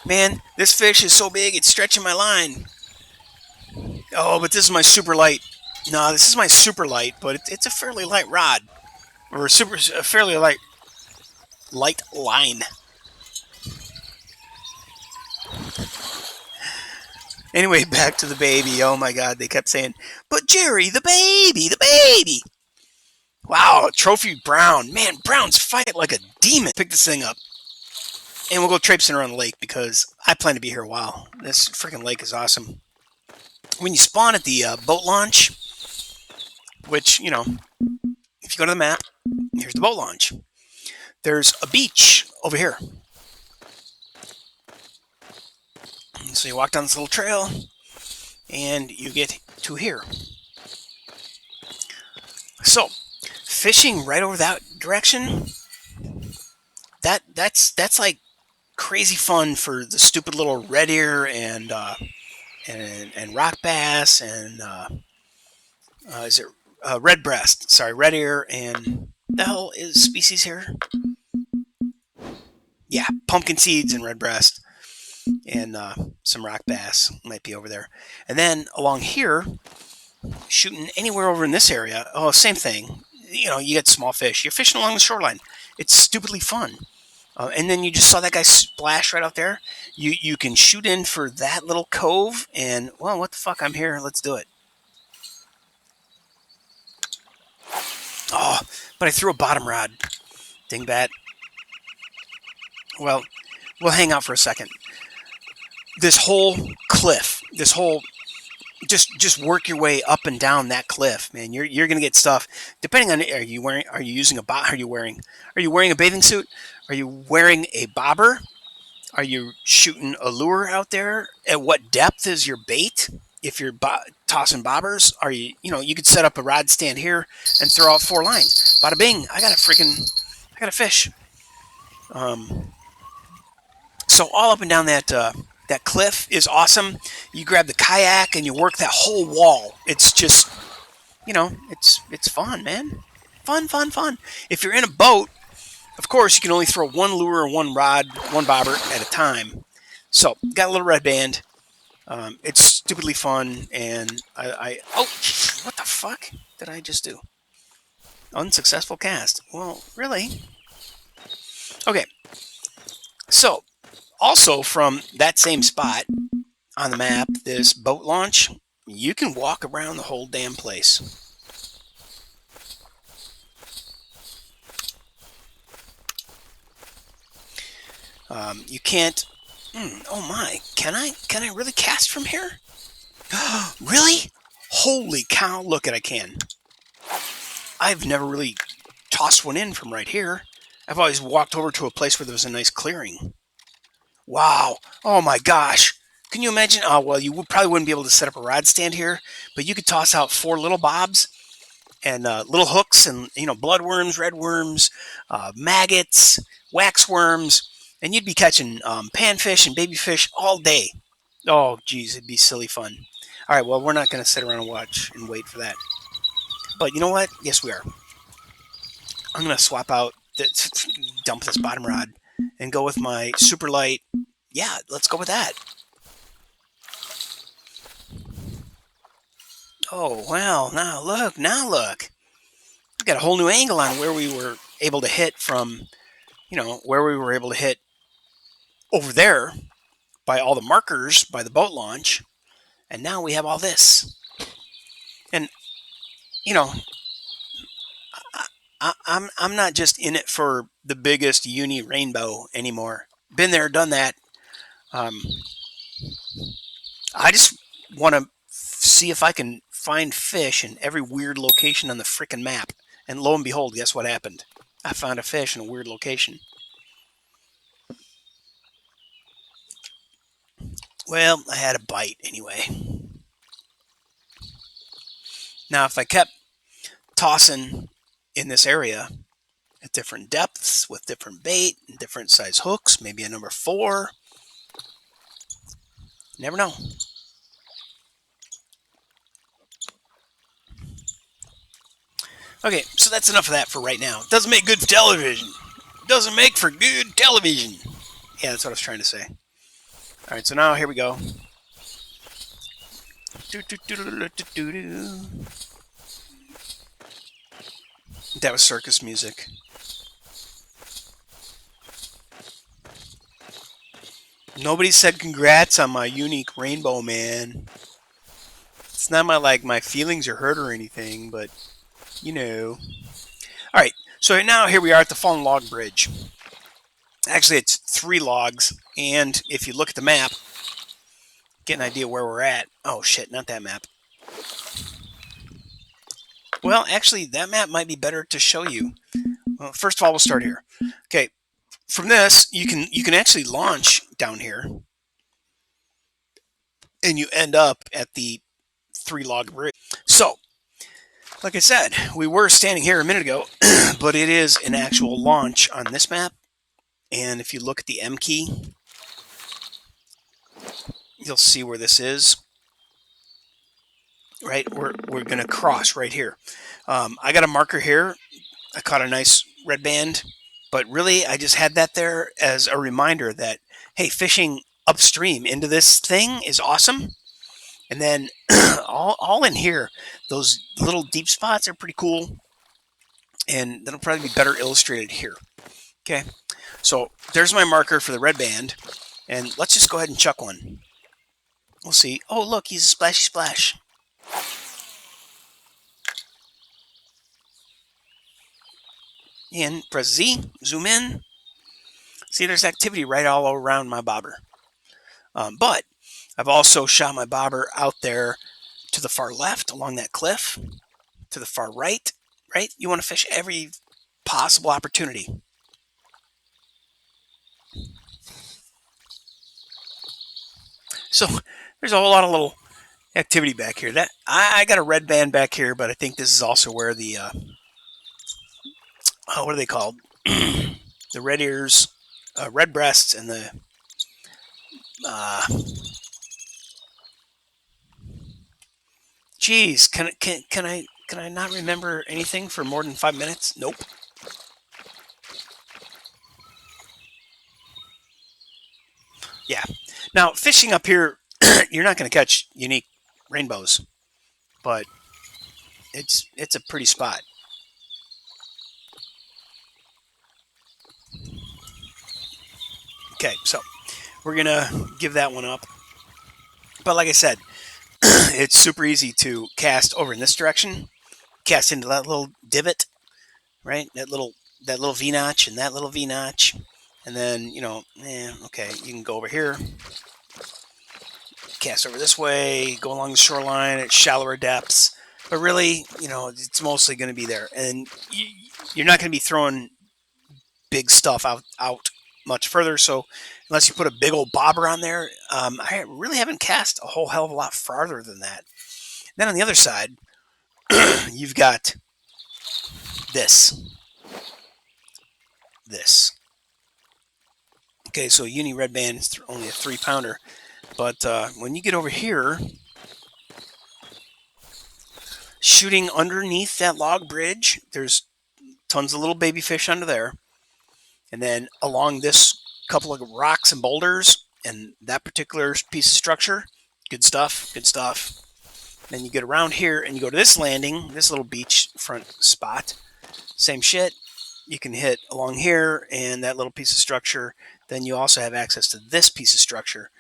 Man, this fish is so big it's stretching my line. Oh, but this is my super light. No, this is my super light, but it's a fairly light rod, or a fairly light line. Anyway, back to the baby. Oh my God, they kept saying, "But Jerry, the baby, the baby." Wow, Trophy Brown. Man, Browns fight like a demon. Pick this thing up, and we'll go traipsing around the lake because I plan to be here a while. This freaking lake is awesome. When you spawn at the boat launch, which, if you go to the map, here's the boat launch. There's a beach over here. So you walk down this little trail, and you get to here. So, fishing right over that direction, that's like crazy fun for the stupid little red ear and rock bass and is it red breast? Sorry, red ear and the hell is species here? Yeah, pumpkin seeds and red breast and some rock bass might be over there. And then along here, shooting anywhere over in this area, oh, same thing. You get small fish. You're fishing along the shoreline. It's stupidly fun. And then you just saw that guy splash right out there. You can shoot in for that little cove, and well, what the fuck? I'm here. Let's do it. Oh, but I threw a bottom rod. Dingbat. Well, we'll hang out for a second. This whole cliff, just work your way up and down that cliff, man. You're gonna get stuff. Depending on, are you using a are you wearing a bathing suit? Are you wearing a bobber? Are you shooting a lure out there? At what depth is your bait? If you're tossing bobbers, you could set up a rod stand here and throw out 4 lines. Bada bing! I got a fish. So all up and down that cliff is awesome. You grab the kayak and you work that whole wall. It's just, it's fun, man. Fun, fun, fun. If you're in a boat, of course, you can only throw 1 lure, 1 rod, 1 bobber at a time. So, got a little red band. It's stupidly fun, and oh, what the fuck did I just do? Unsuccessful cast. Well, really? Okay. So, also from that same spot on the map, this boat launch, you can walk around the whole damn place. You can't. Oh my! Can I really cast from here? Really? Holy cow! Look at I can. I've never really tossed one in from right here. I've always walked over to a place where there was a nice clearing. Wow! Oh my gosh! Can you imagine? Oh well, you probably wouldn't be able to set up a rod stand here, but you could toss out 4 little bobs and little hooks and bloodworms, redworms, maggots, waxworms, and you'd be catching panfish and babyfish all day. Oh, geez, it'd be silly fun. All right, well, we're not going to sit around and watch and wait for that. But you know what? Yes, we are. I'm going to swap out, dump this bottom rod, and go with my super light. Yeah, let's go with that. Oh, well, now look. We got a whole new angle on where we were able to hit from, where we were able to hit over there by all the markers by the boat launch. And now we have all this. And, you know, I'm not just in it for the biggest uni rainbow anymore. Been there, done that. I just want to see if I can find fish in every weird location on the frickin' map. And lo and behold, guess what happened? I found a fish in a weird location. Well, I had a bite anyway. Now, if I kept tossing in this area at different depths with different bait and different size hooks, maybe a number 4, never know. Okay, so that's enough of that for right now. Doesn't make good television. Doesn't make for good television. Yeah, that's what I was trying to say. All right, so now here we go. That was circus music. Nobody said congrats on my unique rainbow, man. It's not my feelings are hurt or anything, but you know. All right. So now here we are at the Fallen Log Bridge. Actually, it's 3 logs, and if you look at the map, get an idea where we're at. Oh shit, not that map. Well, actually, that map might be better to show you. Well, first of all, we'll start here. Okay, from this, you can actually launch down here, and you end up at the 3 log bridge. So, like I said, we were standing here a minute ago, but it is an actual launch on this map. And if you look at the M key, you'll see where this is. Right, we're gonna cross right here. I got a marker here. I caught a nice red band, but really I just had that there as a reminder that hey, fishing upstream into this thing is awesome. And then all in here, those little deep spots are pretty cool, and that'll probably be better illustrated here. Okay, so there's my marker for the red band, and let's just go ahead and chuck one. We'll see. Oh, look, he's a splashy splash. And press Z, zoom in. See, there's activity right all around my bobber. But I've also shot my bobber out there to the far left along that cliff, to the far right, right? You want to fish every possible opportunity. So there's a whole lot of little activity back here. That I got a red band back here, but I think this is also where the what are they called? The red ears, red breasts, and the geez, can I not remember anything for more than 5 minutes? Nope. Yeah. Now fishing up here, you're not going to catch unique rainbows, but it's a pretty spot. Okay, so we're gonna give that one up. But like I said, it's super easy to cast over in this direction. Cast into that little divot, right? That little V notch and that little V notch, and then okay, you can go over here, cast over this way, go along the shoreline at shallower depths. But really, it's mostly going to be there, and you're not going to be throwing big stuff out much further. So unless you put a big old bobber on there, I really haven't cast a whole hell of a lot farther than that. Then on the other side, you've got this. Okay, so uni red band is only a 3-pounder, but when you get over here, shooting underneath that log bridge, there's tons of little baby fish under there, and then along this couple of rocks and boulders and that particular piece of structure, good stuff. Then you get around here and you go to this landing, this little beach front spot, same shit. You can hit along here and that little piece of structure. Then you also have access to this piece of structure.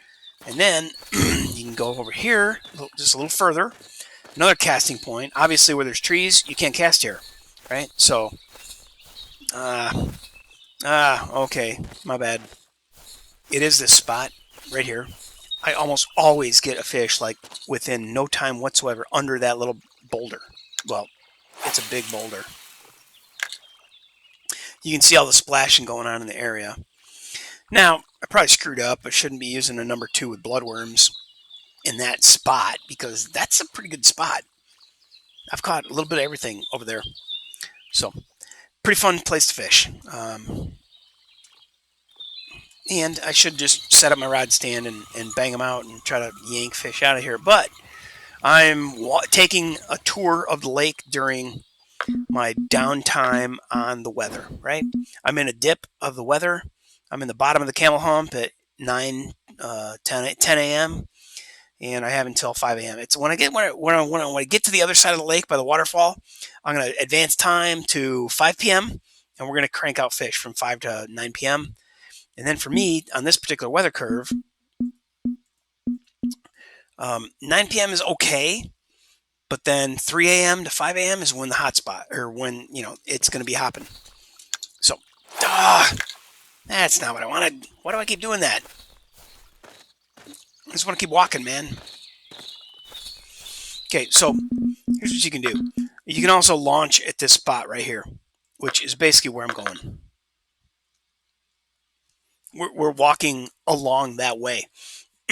And then you can go over here, just a little further, another casting point. Obviously, where there's trees, you can't cast here, right? So, okay, my bad. It is this spot right here. I almost always get a fish like within no time whatsoever under that little boulder. Well, it's a big boulder. You can see all the splashing going on in the area. Now, I probably screwed up. I shouldn't be using a number 2 with bloodworms in that spot because that's a pretty good spot. I've caught a little bit of everything over there. So, pretty fun place to fish. And I should just set up my rod stand and bang them out and try to yank fish out of here. But I'm taking a tour of the lake during my downtime on the weather, right? I'm in a dip of the weather. I'm in the bottom of the camel hump at 9, 10 a.m. and I have until 5 a.m. It's when I get to the other side of the lake by the waterfall, I'm going to advance time to 5 p.m. and we're going to crank out fish from 5 to 9 p.m. And then for me, on this particular weather curve, 9 p.m. is okay, but then 3 a.m. to 5 a.m. is when the hot spot, or when, it's going to be hopping. So, that's not what I wanted. Why do I keep doing that? I just want to keep walking, man. Okay, so here's what you can do. You can also launch at this spot right here, which is basically where I'm going. We're walking along that way.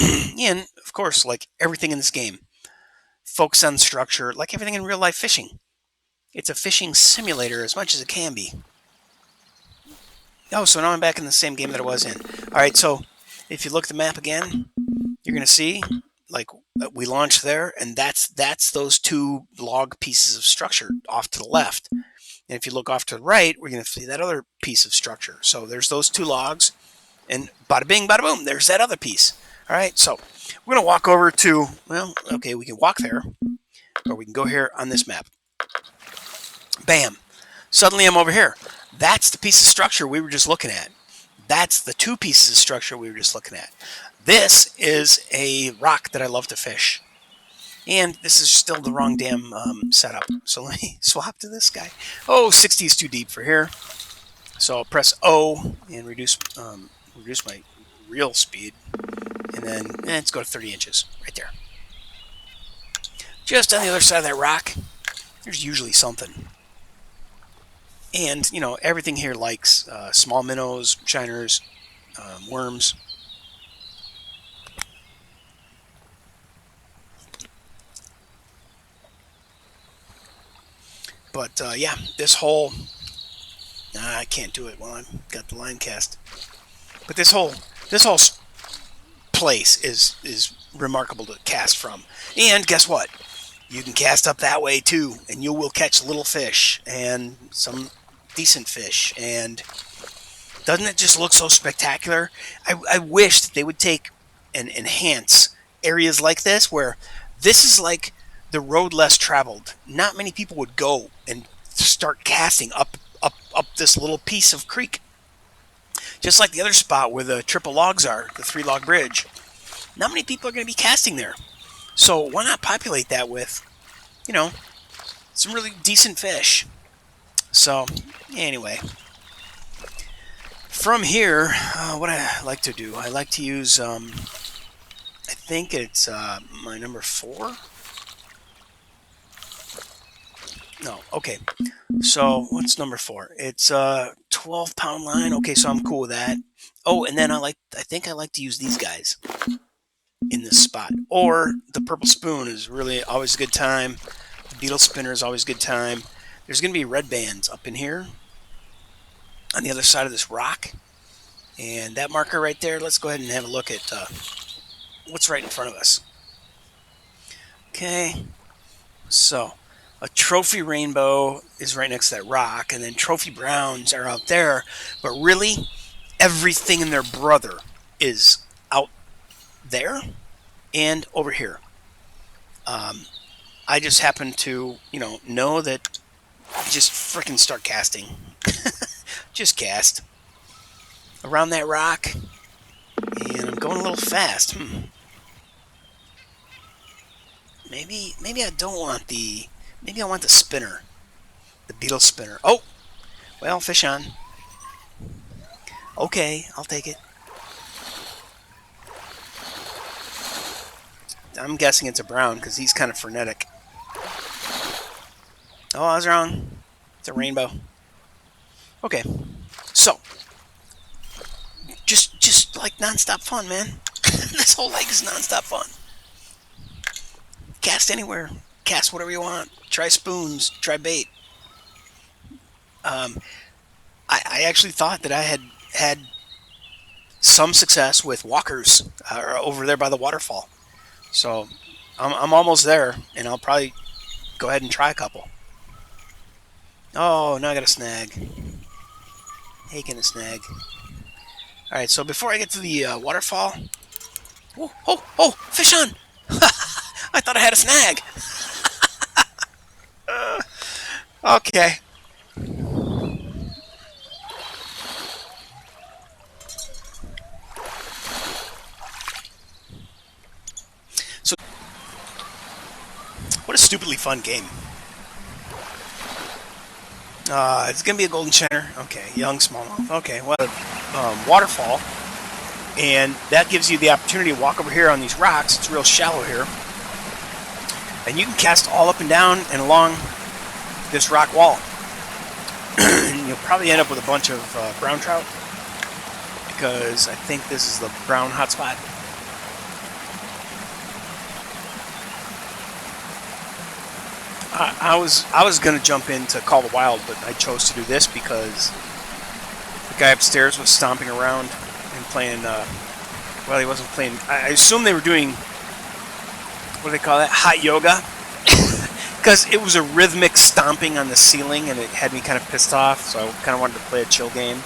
And, of course, like everything in this game, focus on structure, like everything in real life fishing. It's a fishing simulator as much as it can be. Oh, so now I'm back in the same game that I was in. All right, so if you look at the map again, you're going to see, like, we launched there, and that's those two log pieces of structure off to the left. And if you look off to the right, we're going to see that other piece of structure. So there's those two logs, and bada bing, bada boom, there's that other piece. All right, so we're going to walk over to, well, okay, we can walk there, or we can go here on this map. Bam. Suddenly I'm over here. That's the piece of structure we were just looking at. That's the two pieces of structure we were just looking at. This is a rock that I love to fish. And this is still the wrong damn setup. So let me swap to this guy. Oh, 60 is too deep for here. So I'll press O and reduce my reel speed. And then let's go to 30 inches right there. Just on the other side of that rock, there's usually something. And, everything here likes small minnows, shiners, worms. But, yeah, this whole... I can't do it while I've got the line cast. But this whole place is remarkable to cast from. And guess what? You can cast up that way, too, and you will catch little fish and some decent fish. And doesn't it just look so spectacular? I wish that they would take and enhance areas like this, where this is like the road less traveled. Not many people would go and start casting up this little piece of creek. Just like the other spot where the triple logs are, the 3-log bridge. Not many people are going to be casting there. So why not populate that with, some really decent fish? So, anyway. From here, what I like to do, I like to use, I think it's my number 4. No, okay. So, what's number 4? It's a 12-pound line. Okay, so I'm cool with that. Oh, and then I think I like to use these guys in this spot. Or the purple spoon is really always a good time. The beetle spinner is always a good time. There's going to be red bands up in here on the other side of this rock. And that marker right there, let's go ahead and have a look at what's right in front of us. Okay, so a trophy rainbow is right next to that rock, and then trophy browns are out there. But really, everything and their brother is out there and over here. I just happen to, know that just frickin' start casting. Just cast around that rock, and I'm going a little fast. Maybe I don't want maybe I want the spinner, the beetle spinner. Oh, well, fish on. Okay, I'll take it. I'm guessing it's a brown because he's kind of frenetic. Oh, I was wrong. It's a rainbow. Okay, so just like nonstop fun, man. This whole lake is nonstop fun. Cast anywhere, cast whatever you want. Try spoons, try bait. I actually thought that I had some success with walkers over there by the waterfall. So I'm almost there, and I'll probably go ahead and try a couple. Oh, now I got a snag. Hey, can a snag. All right, so before I get to the waterfall, oh, fish on! I thought I had a snag. Okay. So fun game. It's going to be a golden center. Okay, young smallmouth. Okay, what a waterfall. And that gives you the opportunity to walk over here on these rocks. It's real shallow here. And you can cast all up and down and along this rock wall. And you'll probably end up with a bunch of brown trout, because I think this is the brown hotspot. I was going to jump in to Call the Wild, but I chose to do this because the guy upstairs was stomping around and playing, well, he wasn't playing, I assume they were doing, what do they call that, hot yoga? Because it was a rhythmic stomping on the ceiling, and it had me kind of pissed off, so I kind of wanted to play a chill game,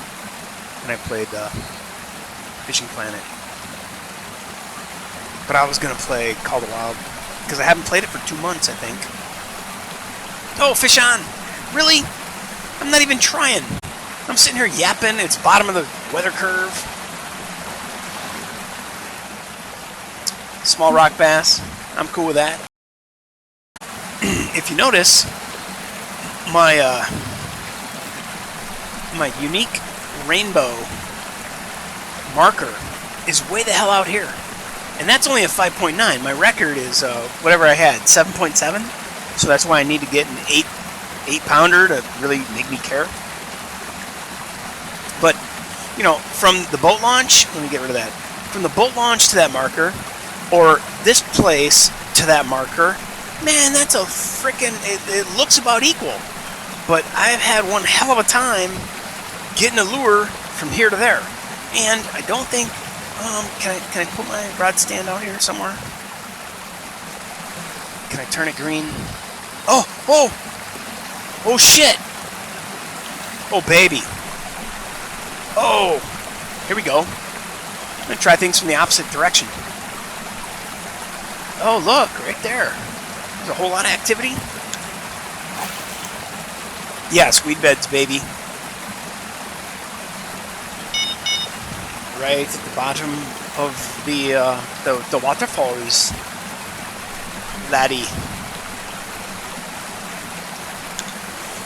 and I played Fishing Planet. But I was going to play Call the Wild, because I haven't played it for 2 months, I think. Oh, fish on! Really? I'm not even trying. I'm sitting here yapping. It's bottom of the weather curve. Small rock bass. I'm cool with that. If you notice, my unique rainbow marker is way the hell out here. And that's only a 5.9. My record is, whatever I had, 7.7. So that's why I need to get an 8-pounder to really make me care. But, you know, from the boat launch, let me get rid of that. From the boat launch to that marker, or this place to that marker, man, that's a frickin', it looks about equal. But I've had one hell of a time getting a lure from here to there. And I don't think, can I put my rod stand out here somewhere? Can I turn it green? Oh shit. Oh baby. Oh, here we go. I'm gonna try things from the opposite direction. Oh look, right there. There's a whole lot of activity. Yeah, squid beds, baby. Right at the bottom of the waterfalls, laddie.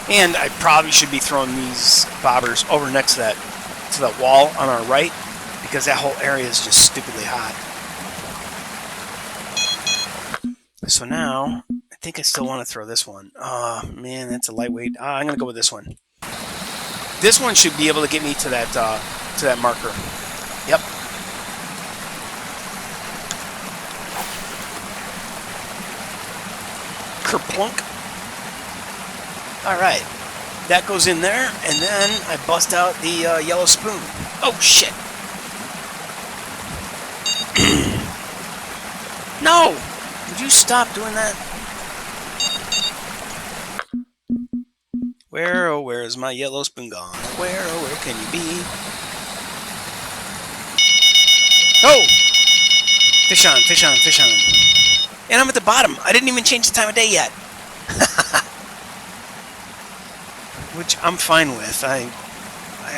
And I probably should be throwing these bobbers over next to that wall on our right, because that whole area is just stupidly hot. So now, I think I still want to throw this one. Oh, man, that's a lightweight. I'm going to go with this one. This one should be able to get me to that marker. Yep. Kerplunk. All right. That goes in there, and then I bust out the yellow spoon. Oh, shit. No! Would you stop doing that? Where, oh, where is my yellow spoon gone? Where, oh, where can you be? Oh! Fish on, fish on, fish on. And I'm at the bottom. I didn't even change the time of day yet. Which I'm fine with. I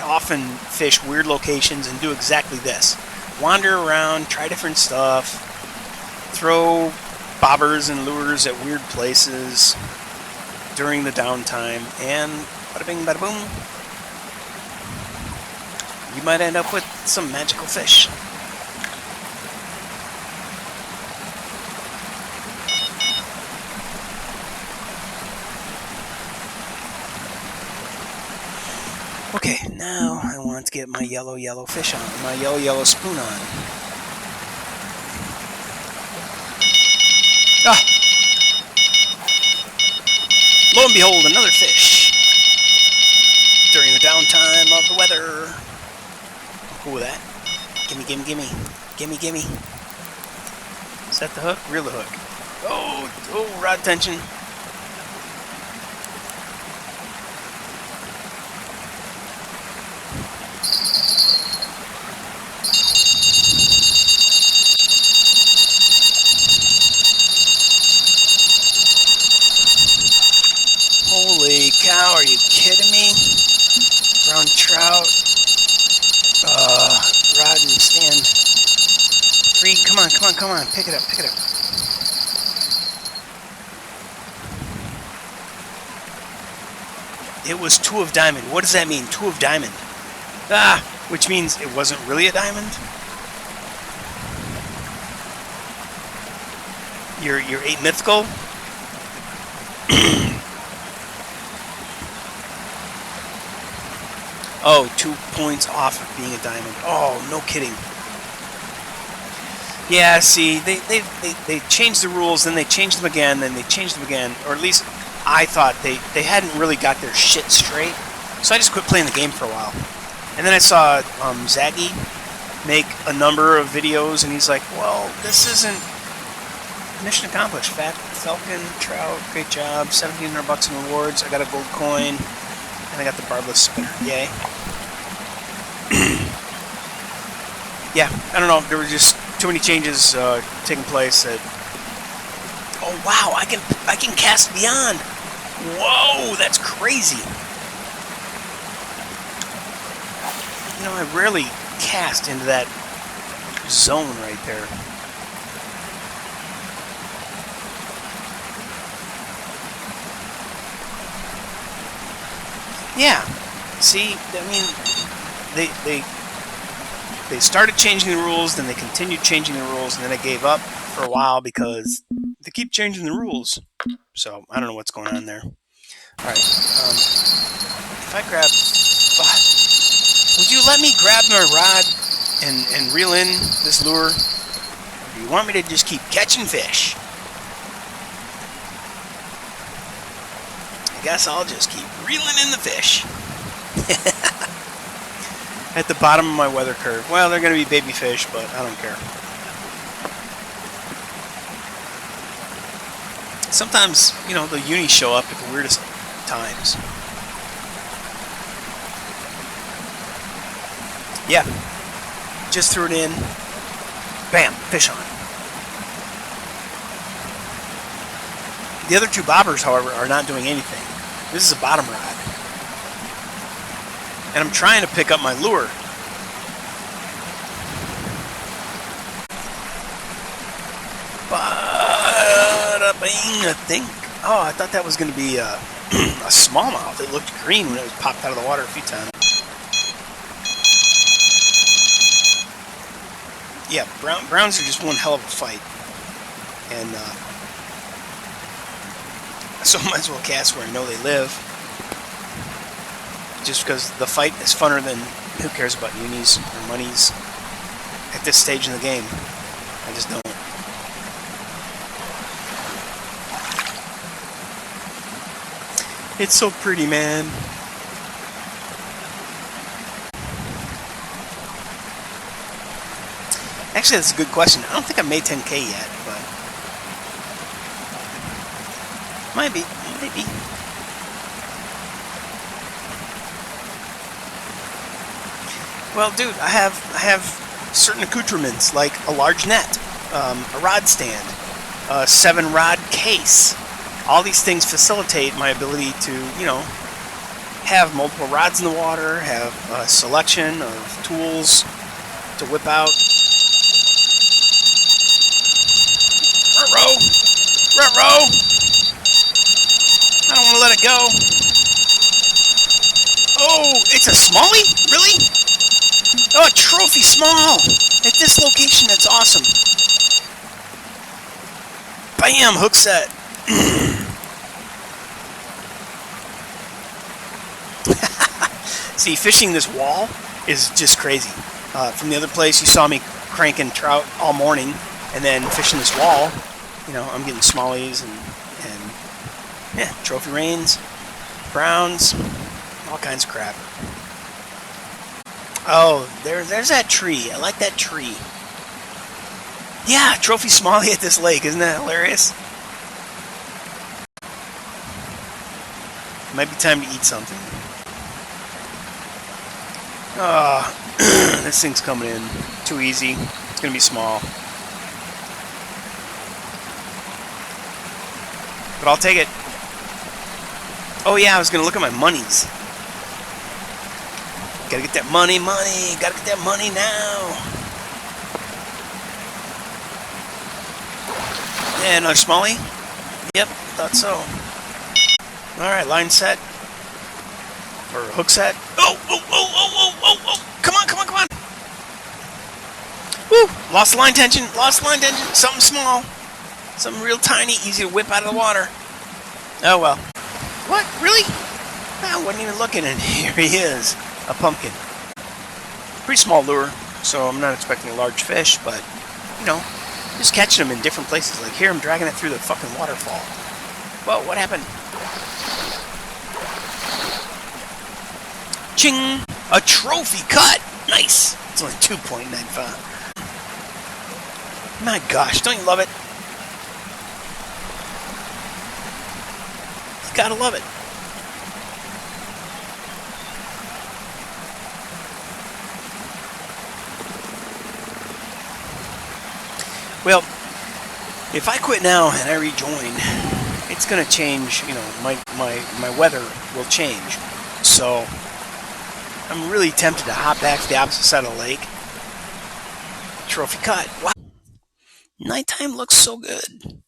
often fish weird locations and do exactly this. Wander around, try different stuff, throw bobbers and lures at weird places during the downtime, and bada bing, bada boom, you might end up with some magical fish. Okay, now I want to get my yellow fish on, my yellow spoon on. Ah! Lo and behold, another fish during the downtime of the weather. I'm cool with that. Gimme, gimme, gimme. Gimme, gimme. Is that the hook? Reel the hook. Oh, rod tension. Holy cow, are you kidding me? Brown trout. Rod and stand. Free, come on, pick it up. It was 2 of diamond. What does that mean? 2 of diamond. Ah, which means it wasn't really a diamond. You're 8 mythical. Oh, 2 points off of being a diamond. Oh, no kidding. Yeah, see, they changed the rules, then they changed them again, then they changed them again, or at least I thought they hadn't really got their shit straight. So I just quit playing the game for a while. And then I saw Zaggy make a number of videos, and he's like, well, this isn't mission accomplished. Falcon Trout, great job, 1,700 bucks in rewards. I got a gold coin, and I got the barbless spinner. Yay. Yeah, I don't know. There were just too many changes taking place. That oh wow, I can cast beyond. Whoa, that's crazy. You know, I rarely cast into that zone right there. Yeah. See, I mean, they started changing the rules, then they continued changing the rules, and then I gave up for a while because they keep changing the rules. So I don't know what's going on there. All right. If I grab, would you let me grab my rod and reel in this lure? Or do you want me to just keep catching fish? I guess I'll just keep reeling in the fish. At the bottom of my weather curve. Well, they're going to be baby fish, but I don't care. Sometimes, you know, the unis show up at the weirdest times. Yeah. Just threw it in. Bam. Fish on. The other 2 bobbers, however, are not doing anything. This is a bottom rod. And I'm trying to pick up my lure. Bada-bing, I think. Oh, I thought that was going to be a smallmouth. It looked green when it was popped out of the water a few times. Yeah, browns are just one hell of a fight. And so I might as well cast where I know they live. Just because the fight is funner than who cares about unis or monies at this stage in the game. I just don't. It's so pretty, man. Actually, that's a good question. I don't think I made 10K yet, but might be. Well, dude, I have certain accoutrements like a large net, a rod stand, a 7-rod case. All these things facilitate my ability to, you know, have multiple rods in the water, have a selection of tools to whip out. Ruh-roh! I don't want to let it go. Oh, it's a smallie? Really? Oh, a trophy small! At this location, that's awesome. Bam! Hook set. See, fishing this wall is just crazy. From the other place, you saw me cranking trout all morning, and then fishing this wall, you know, I'm getting smallies and yeah, trophy rains, browns, all kinds of crap. Oh, there's that tree. I like that tree. Yeah, trophy smallie at this lake. Isn't that hilarious? Might be time to eat something. This thing's coming in too easy. It's gonna be small. But I'll take it. Oh yeah, I was gonna look at my monies. Gotta get that money. Gotta get that money now. And another smallie. Yep, thought so. Alright, line set. or a hook set. Oh, oh, oh, oh, oh, oh, oh. Come on, come on, come on. Woo! Lost line tension, lost line tension. Something small. Something real tiny, easy to whip out of the water. Oh, well. What? Really? I wasn't even looking, and here he is. A pumpkin. Pretty small lure, so I'm not expecting a large fish, but, you know, just catching them in different places. Like here, I'm dragging it through the fucking waterfall. Whoa, what happened? Ching! A trophy cut! Nice! It's only 2.95. My gosh, don't you love it? You gotta love it. Well, if I quit now and I rejoin, it's gonna change. You know, my weather will change. So I'm really tempted to hop back to the opposite side of the lake. Trophy cut. Wow. Nighttime looks so good.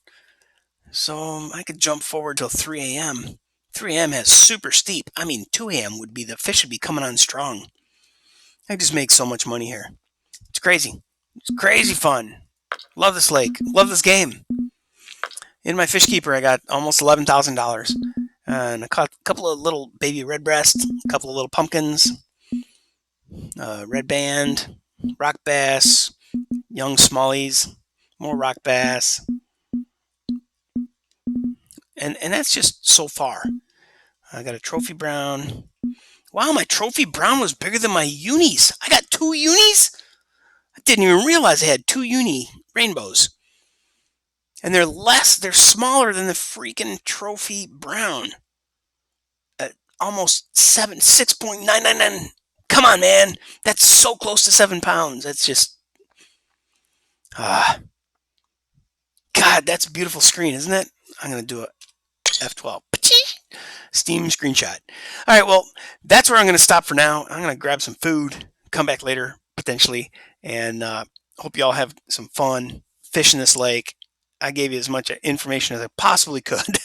So I could jump forward till 3 a.m. 3 a.m. has super steep. I mean, 2 a.m. would be, the fish would be coming on strong. I just make so much money here. It's crazy. It's crazy fun. Love this lake. Love this game. In my fish keeper, I got almost $11,000. And a couple of little baby red breast, a couple of little pumpkins, red band, rock bass, young smallies, more rock bass. And that's just so far. I got a trophy brown. Wow, my trophy brown was bigger than my unis. I got 2 unis? I didn't even realize I had 2 uni rainbows. And they're smaller than the freaking trophy brown. Almost 6.999. Come on, man. That's so close to 7 pounds. That's just, God, that's a beautiful screen, isn't it? I'm going to do a F12. Steam screenshot. All right, well, that's where I'm going to stop for now. I'm going to grab some food, come back later, potentially, and hope you all have some fun fishing this lake. I gave you as much information as I possibly could.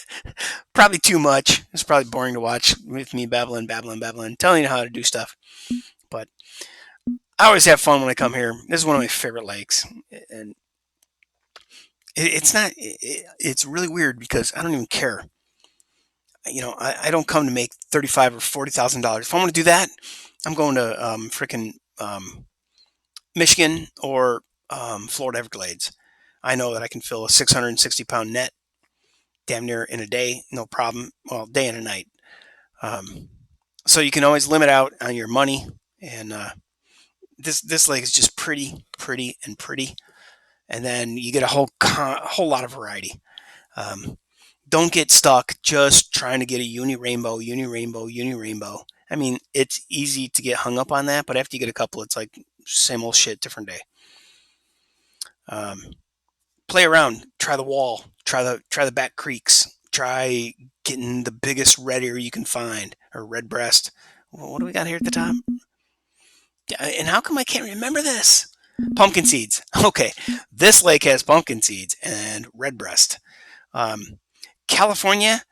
Probably too much. It's probably boring to watch with me babbling, telling you how to do stuff. But I always have fun when I come here. This is one of my favorite lakes. And it's really weird because I don't even care. You know, I don't come to make $35,000 or $40,000. If I want to do that, I'm going to frickin' Michigan or Florida Everglades. I know that I can fill a 660-pound net damn near in a day, no problem. Well, day and a night. So you can always limit out on your money. And this lake is just pretty, and pretty. And then you get a whole lot of variety. Don't get stuck just trying to get a uni rainbow. I mean, it's easy to get hung up on that, but after you get a couple, it's like same old shit, different day. Play around, try the wall, try the back creeks, try getting the biggest red ear you can find, or red breast. What do we got here at the top? And how come I can't remember this? Pumpkin seeds. Okay, this lake has pumpkin seeds and red breast. California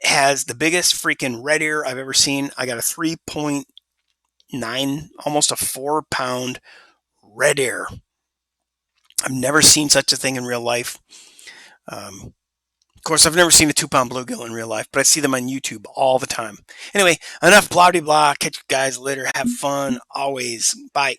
has the biggest freaking red ear I've ever seen. I got a 3.9, almost a 4-pound red ear. I've never seen such a thing in real life. Of course, I've never seen a 2-pound bluegill in real life, but I see them on YouTube all the time. Anyway, enough blah blah blah. Catch you guys later. Have fun always. Bye.